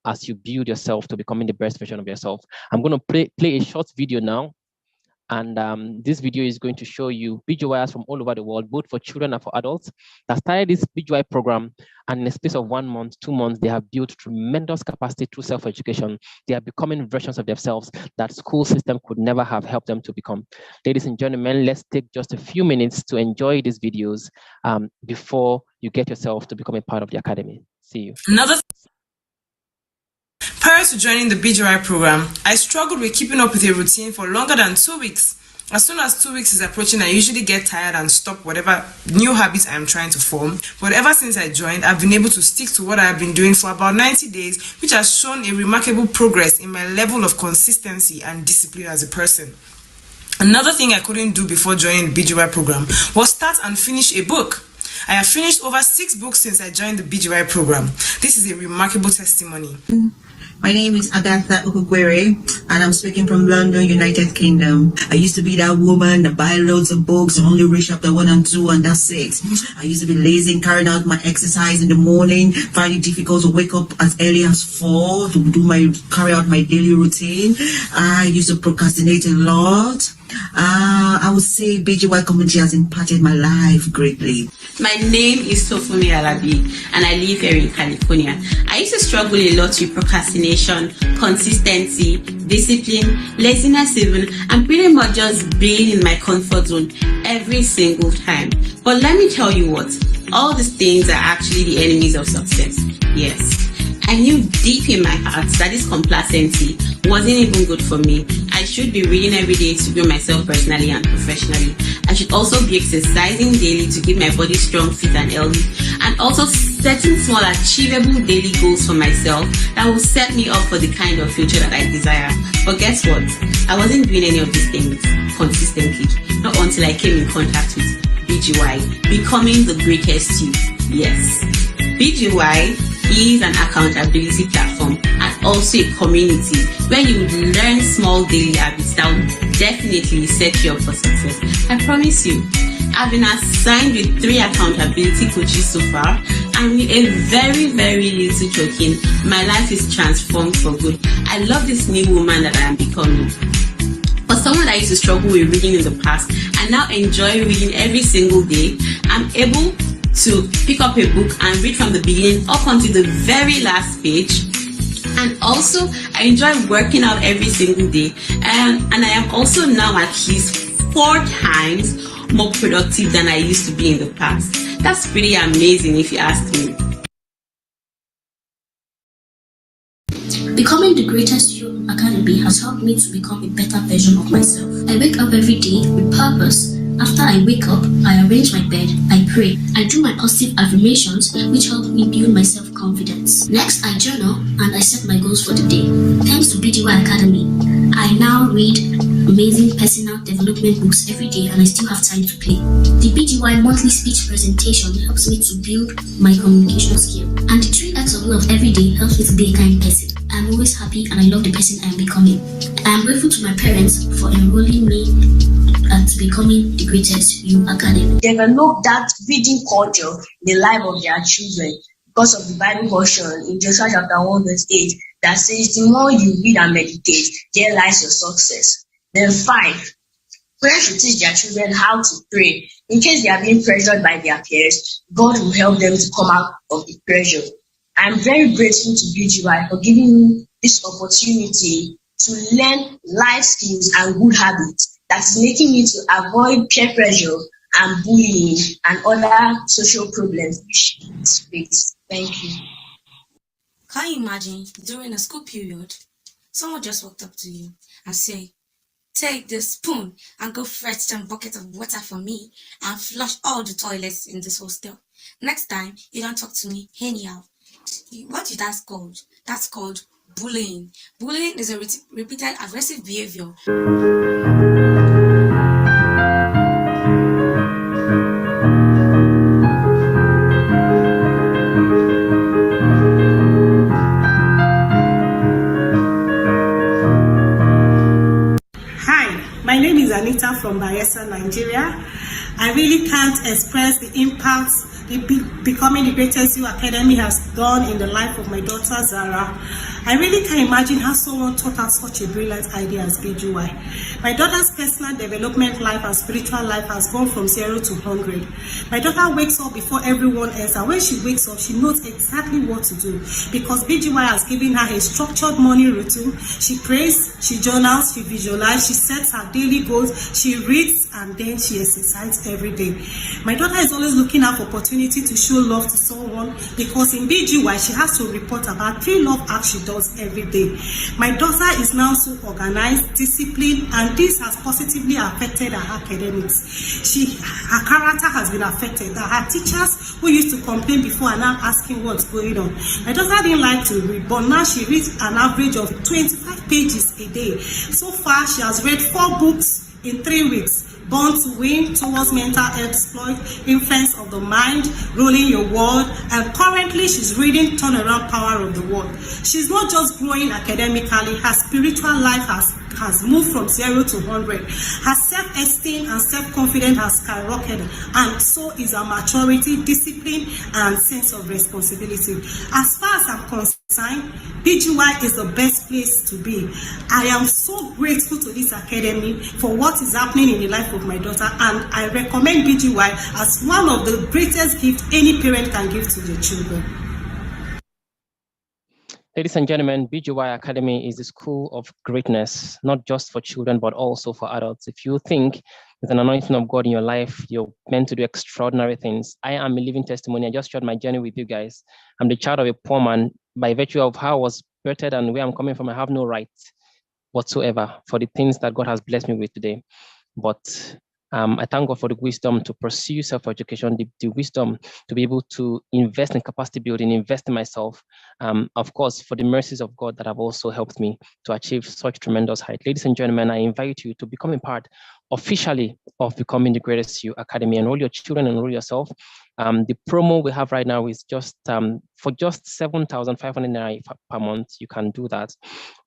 Speaker 10: as you build yourself to becoming the best version of yourself. I'm going to play a short video now. And this video is going to show you BGYers from all over the world, both for children and for adults, that started this BGY program. And in the space of 1 month, 2 months, they have built tremendous capacity through self-education. They are becoming versions of themselves that school system could never have helped them to become. Ladies and gentlemen, let's take just a few minutes to enjoy these videos before you get yourself to become a part of the academy. See you.
Speaker 12: Prior to joining the BGY program, I struggled with keeping up with a routine for longer than 2 weeks. As soon as 2 weeks is approaching, I usually get tired and stop whatever new habits I'm trying to form. But ever since I joined, I've been able to stick to what I've been doing for about 90 days, which has shown a remarkable progress in my level of consistency and discipline as a person. Another thing I couldn't do before joining the BGY program was start and finish a book. I have finished over 6 books since I joined the BGY program. This is a remarkable testimony.
Speaker 13: My name is Agatha Ukugwere, and I'm speaking from London, United Kingdom. I used to be that woman that buy loads of books and only read chapter 1 and 2, and that's it. I used to be lazy and carried out my exercise in the morning, find it difficult to wake up as early as 4 to carry out my daily routine. I used to procrastinate a lot. I would say BGY community has impacted my life greatly.
Speaker 14: My name is Sofumi Alabi, and I live here in California. I used to struggle a lot with procrastination, consistency, discipline, laziness even, and pretty much just being in my comfort zone every single time. But let me tell you what, all these things are actually the enemies of success. Yes. I knew deep in my heart that this complacency wasn't even good for me. I should be reading every day to grow myself personally and professionally. I should also be exercising daily to keep my body strong, fit and healthy, and also setting small achievable daily goals for myself that will set me up for the kind of future that I desire. But guess what? I wasn't doing any of these things consistently, not until I came in contact with BGY, Becoming the Greatest You. Yes, BGY is an accountability platform and also a community where you would learn small daily habits that will definitely set you up for success. I promise you, I've been assigned with 3 accountability coaches so far, and with a very, very little joking, my life is transformed for good. I love this new woman that I am becoming. For someone that used to struggle with reading in the past, I now enjoy reading every single day. I'm able to pick up a book and read from the beginning up until the very last page, and also I enjoy working out every single day, and I am also now at least 4 times more productive than I used to be in the past. That's pretty amazing if you ask me.
Speaker 15: Becoming the Greatest You Academy has helped me to become a better version of myself. I wake up every day with purpose. After I wake up, I arrange my bed, I pray, I do my positive affirmations, which help me build my self-confidence. Next, I journal and I set my goals for the day. Thanks to BGY Academy, I now read amazing personal development books every day, and I still have time to play. The BGY monthly speech presentation helps me to build my communication skill, and the 3 acts of love every day helps me to be a kind person. I'm always happy and I love the person I am becoming. I am grateful to my parents for enrolling me and Becoming the Greatest You Academy.
Speaker 16: Develop that reading culture in the life of their children because of the Bible portion in Joshua chapter 1 verse 8 that says the more you read and meditate, there lies your success. Then 5, parents should teach their children how to pray. In case they are being pressured by their peers, God will help them to come out of the pressure. I'm very grateful to BGY for giving me this opportunity to learn life skills and good habits that is making me to avoid peer pressure and bullying and other social problems which is faced. Thank you.
Speaker 15: Can you imagine during a school period, someone just walked up to you and say, "Take this spoon and go fetch some bucket of water for me and flush all the toilets in this hostel. Next time, you don't talk to me anyhow." What is that called? That's called bullying. Bullying is a repeated aggressive behavior.
Speaker 17: Hi, my name is Anita from Bayelsa, Nigeria. I really can't express the impact Becoming the Greatest You Academy has done in the life of my daughter Zara. I really can't imagine how someone thought out such a brilliant idea as BGY. My daughter's personal development life and spiritual life has gone from 0 to 100. My daughter wakes up before everyone else, and when she wakes up, she knows exactly what to do because BGY has given her a structured morning routine. She prays, she journals, she visualizes, she sets her daily goals, she reads, and then she exercises every day. My daughter is always looking out for opportunity to show love to someone because in BGY she has to report about 3 love acts she does every day. My daughter is now so organized, disciplined, and this has positively affected her academics. Her character has been affected. Her teachers who used to complain before are now asking what's going on. My daughter didn't like to read, but now she reads an average of 25 pages a day. So far, she has read 4 books in 3 weeks. Born to Win, Towards Mental Exploit, Influence of the Mind, Ruling Your World, and currently she's reading Turnaround Power of the World. She's not just growing academically, her spiritual life has moved from 0 to 100. Her self-esteem and self-confidence has skyrocketed, and so is her maturity, discipline, and sense of responsibility. As far as I'm concerned, BGY is the best place to be. I am so grateful to this academy for what is happening in the life of my daughter, and I recommend BGY as one of the greatest gifts any parent can give to their children.
Speaker 10: Ladies and gentlemen, BGY Academy is the school of greatness, not just for children, but also for adults. If you think there's an anointing of God in your life, you're meant to do extraordinary things. I am a living testimony. I just shared my journey with you guys. I'm the child of a poor man. By virtue of how I was birthed and where I'm coming from, I have no right whatsoever for the things that God has blessed me with today. But I thank God for the wisdom to pursue self-education, the wisdom to be able to invest in capacity building, invest in myself. Of course, for the mercies of God that have also helped me to achieve such tremendous height. Ladies and gentlemen, I invite you to become a part officially of Becoming the Greatest You Academy. Enroll your children, enroll yourself. The promo we have right now is just for just 7,500 naira per month. You can do that,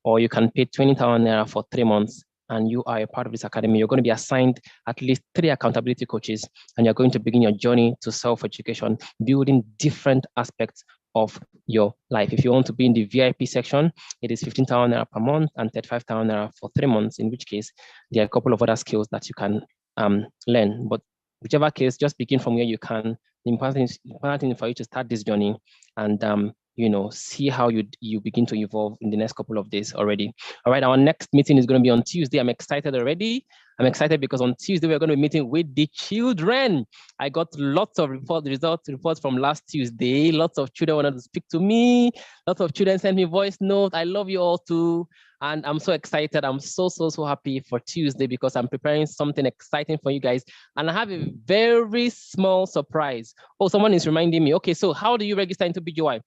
Speaker 10: or you can pay 20,000 naira for 3 months. And you are a part of this academy. You're going to be assigned at least 3 accountability coaches, and you're going to begin your journey to self-education, building different aspects of your life. If you want to be in the VIP section, it is 15,000 naira per month and 35,000 naira for 3 months, in which case there are a couple of other skills that you can learn. But whichever case, just begin from where you can. The important thing for you to start this journey and see how you begin to evolve in the next couple of days already. All right, our next meeting is going to be on Tuesday. I'm excited already. I'm excited because on Tuesday, we're going to be meeting with the children. I got lots of reports from last Tuesday. Lots of children wanted to speak to me. Lots of children sent me voice notes. I love you all too. And I'm so excited. I'm so happy for Tuesday because I'm preparing something exciting for you guys. And I have a very small surprise. Oh, someone is reminding me. Okay, so how do you register into BGY?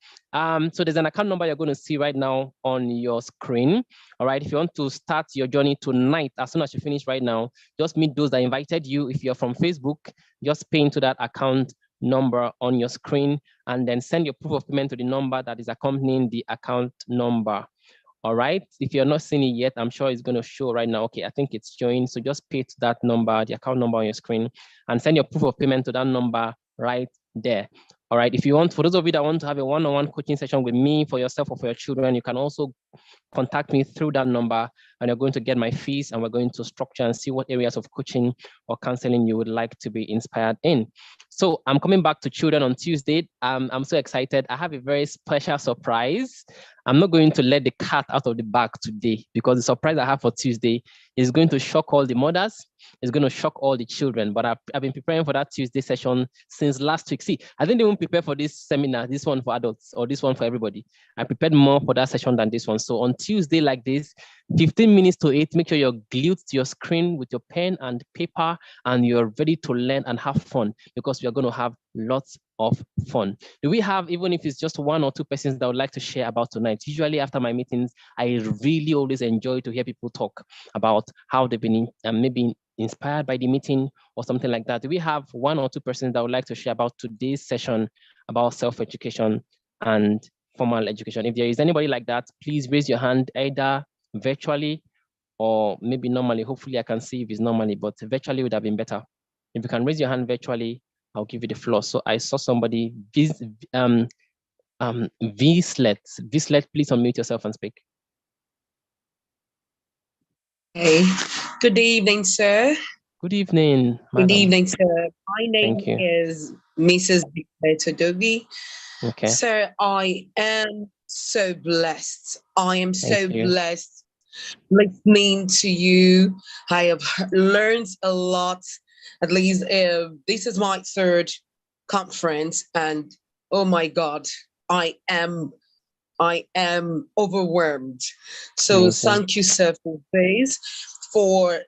Speaker 10: So there's an account number you're going to see right now on your screen. All right, if you want to start your journey tonight, as soon as you finish right now, just meet those that invited you. If you're from Facebook, just pay into that account number on your screen and then send your proof of payment to the number that is accompanying the account number. All right, if you're not seeing it yet, I'm sure it's going to show right now. Okay, I think it's showing. So just pay to that number, the account number on your screen, and send your proof of payment to that number right there. All right, if you want, for those of you that want to have a one-on-one coaching session with me for yourself or for your children, you can also contact me through that number, and you're going to get my fees, and we're going to structure and see what areas of coaching or counseling you would like to be inspired in. So I'm coming back to children on Tuesday. I'm so excited. I have a very special surprise. I'm not going to let the cat out of the bag today because the surprise I have for Tuesday is going to shock all the mothers. It's going to shock all the children. But I've been preparing for that Tuesday session since last week. See, I didn't even prepare for this seminar, this one for adults or this one for everybody. I prepared more for that session than this one. So on Tuesday like this, 15 minutes to 8, make sure you're glued to your screen with your pen and paper and you're ready to learn and have fun because we are going to have lots of fun. Do we have, even if it's just 1 or 2 persons that would like to share about tonight? Usually after my meetings, I really always enjoy to hear people talk about how they've been maybe inspired by the meeting or something like that. Do we have 1 or 2 persons that would like to share about today's session about self-education and formal education? If there is anybody like that, please raise your hand either virtually or maybe normally. Hopefully I can see if it's normally, but virtually would have been better. If you can raise your hand virtually, I'll give you the floor. So I saw somebody, Vslet, please unmute yourself and speak.
Speaker 18: Hey, good evening, sir.
Speaker 10: Good evening,
Speaker 18: madam. Good evening, sir. My name is Mrs. Todogi.
Speaker 10: Okay.
Speaker 18: Sir, I am so blessed. I am so blessed listening to you. I have learned a lot. At least this is my 3rd conference, and oh my God, I am overwhelmed. So thank you, sir, for this, for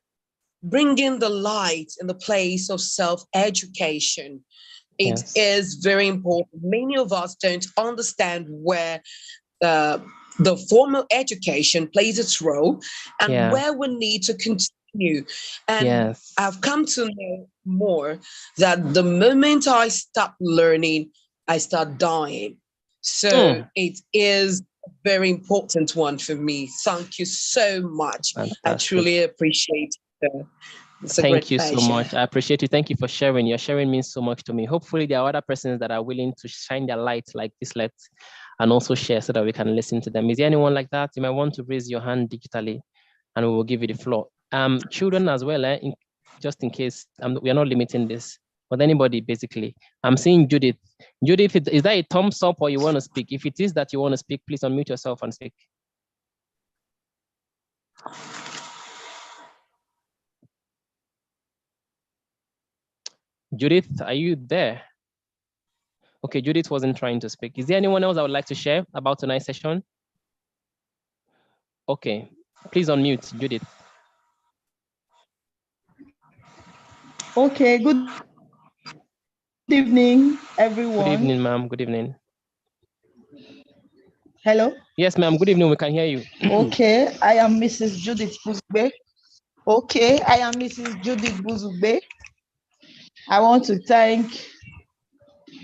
Speaker 18: bringing the light in the place of self-education. It is very important. Many of us don't understand where the formal education plays its role and where we need to continue you. And
Speaker 10: Yes.
Speaker 18: I've come to know more that the moment I stop learning, I start dying. So it is a very important one for me. Thank you so much.
Speaker 10: Fantastic.
Speaker 18: I truly appreciate it. It's a
Speaker 10: Thank
Speaker 18: great
Speaker 10: you so
Speaker 18: pleasure.
Speaker 10: much. I appreciate you. Thank you for sharing. Your sharing means so much to me. Hopefully there are other persons that are willing to shine their light like this light and also share so that we can listen to them. Is there anyone like that? You might want to raise your hand digitally and we will give you the floor. Children as well, just in case we are not limiting this, but anybody basically. I'm seeing Judith. Judith, is that a thumbs up or you want to speak? If it is that you want to speak, please unmute yourself and speak. Judith, are you there? Okay, Judith wasn't trying to speak. Is there anyone else I would like to share about tonight's session? Okay, please unmute, Judith.
Speaker 19: Okay, good evening, everyone.
Speaker 10: Good evening, ma'am. Good evening.
Speaker 19: Hello?
Speaker 10: Yes, ma'am. Good evening. We can hear you.
Speaker 19: Okay, I am Mrs. Judith Buzugbe. Okay, I am Mrs. Judith Buzugbe. I want to thank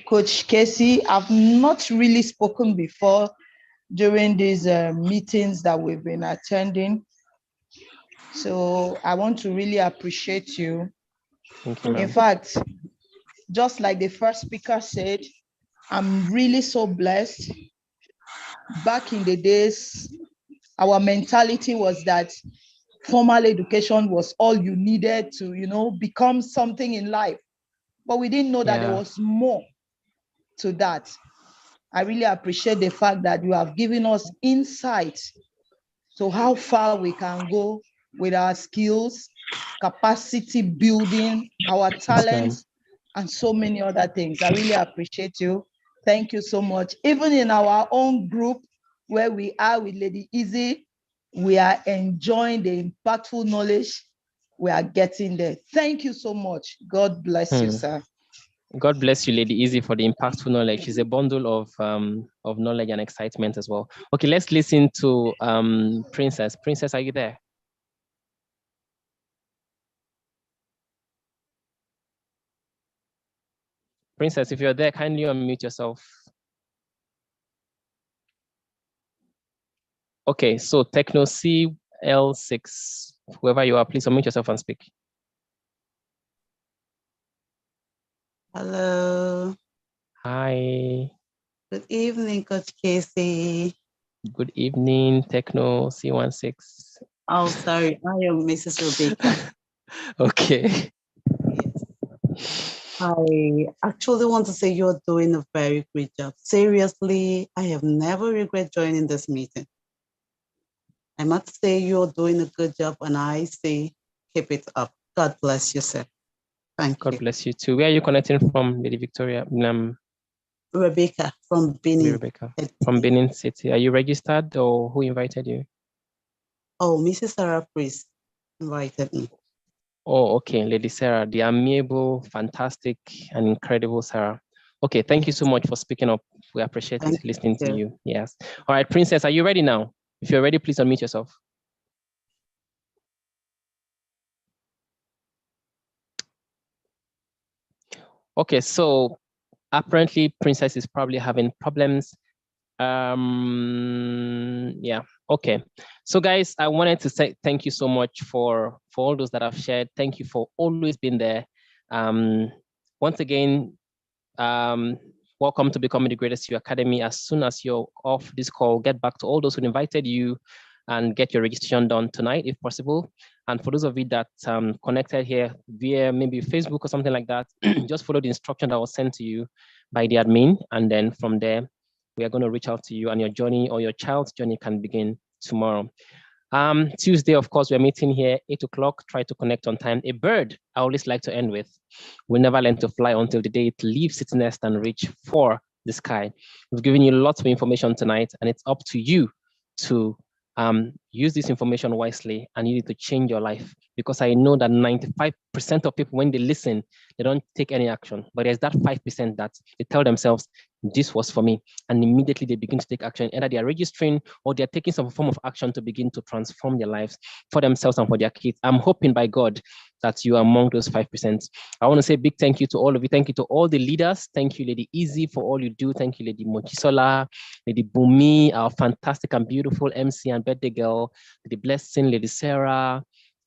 Speaker 19: Coach Casey. I've not really spoken before during these meetings that we've been attending. So I want to really appreciate you.
Speaker 10: Thank you,
Speaker 19: in fact, just like the first speaker said, I'm really so blessed. Back in the days, our mentality was that formal education was all you needed to, become something in life. But we didn't know that there was more to that. I really appreciate the fact that you have given us insight to how far we can go with our skills, capacity building, our talents, and so many other things. I really appreciate you. Thank you so much. Even in our own group where we are with Lady Easy, we are enjoying the impactful knowledge we are getting there. Thank you so much. God bless you, sir.
Speaker 10: God bless you, Lady Easy, for the impactful knowledge. She's a bundle of knowledge and excitement as well. Okay, let's listen to Princess. Princess, are you there? Princess, if you're there, kindly unmute yourself. Okay, so Techno CL6, whoever you are, please unmute yourself and speak.
Speaker 20: Hello.
Speaker 10: Hi.
Speaker 20: Good evening, Coach Casey.
Speaker 10: Good evening, Techno C16.
Speaker 20: Oh, sorry, I am Mrs. Rebecca.
Speaker 10: Okay.
Speaker 20: I actually want to say you're doing a very great job. Seriously, I have never regret joining this meeting. I must say you're doing a good job, and I say keep it up. God bless you, sir. Thank you.
Speaker 10: God bless you too. Where are you connecting from, Lady Victoria?
Speaker 20: Rebecca from Benin.
Speaker 10: Rebecca from Benin City. Are you registered or who invited you?
Speaker 20: Oh, Mrs. Sarah Priest invited me.
Speaker 10: Oh, okay, Lady Sarah, the amiable, fantastic, and incredible Sarah. Okay, thank you so much for speaking up. We appreciate listening to you. Yes. All right, Princess, are you ready now? If you're ready, please unmute yourself. Okay, so apparently Princess is probably having problems. Yeah, okay. So guys, I wanted to say thank you so much for all those that have shared. Thank you for always being there. Once again, welcome to Becoming the Greatest You Academy. As soon as you're off this call, get back to all those who invited you and get your registration done tonight, if possible. And for those of you that connected here via maybe Facebook or something like that, just follow the instruction that was sent to you by the admin. And then from there, we are going to reach out to you and your journey or your child's journey can begin tomorrow. Tuesday, of course, we're meeting here 8 o'clock. Try to connect on time. A bird I always like to end with will never learn to fly until the day it leaves its nest and reach for the sky. We've given you lots of information tonight, and it's up to you to use this information wisely and you need to change your life, because I know that 95% of people, when they listen, they don't take any action. But there's that 5% that they tell themselves, this was for me. And immediately they begin to take action. Either they are registering or they're taking some form of action to begin to transform their lives for themselves and for their kids. I'm hoping by God that you are among those 5%. I want to say a big thank you to all of you. Thank you to all the leaders. Thank you, Lady Easy, for all you do. Thank you, Lady Mochisola, Lady Bumi, our fantastic and beautiful MC and birthday girl, Lady Blessing, Lady Sarah.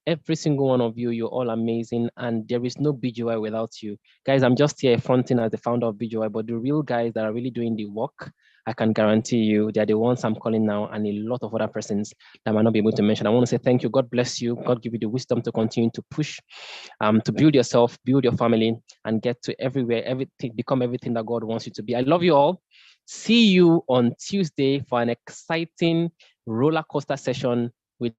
Speaker 10: Every single one of you, you're all amazing, and there is no BGY without you. Guys, I'm just here fronting as the founder of BGY, but the real guys that are really doing the work, I can guarantee you, they're the ones I'm calling now, and a lot of other persons that I might not be able to mention. I want to say thank you. God bless you. God give you the wisdom to continue to push, to build yourself, build your family, and get to everywhere, everything, become everything that God wants you to be. I love you all. See you on Tuesday for an exciting roller coaster session with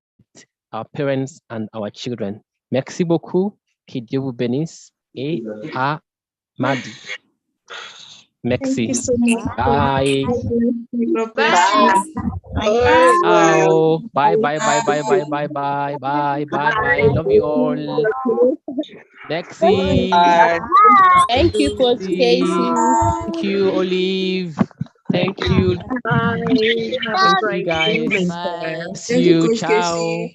Speaker 10: our parents and our children. Merci beaucoup. Que Dieu vous bénisse et à mardi. Merci.
Speaker 9: Thank you so much.
Speaker 10: Bye.
Speaker 9: Bye.
Speaker 10: Oh, bye, bye, bye, bye, bye, bye, bye, bye, bye, bye. Love you all. Merci.
Speaker 21: Thank you, Coach Casey.
Speaker 10: Thank you, Olive. Thank you.
Speaker 21: Bye.
Speaker 10: Thank you, guys. See you. Ciao.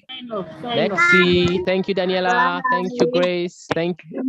Speaker 10: Merci. Thank you, Daniela. Thank you, Grace. Thank you.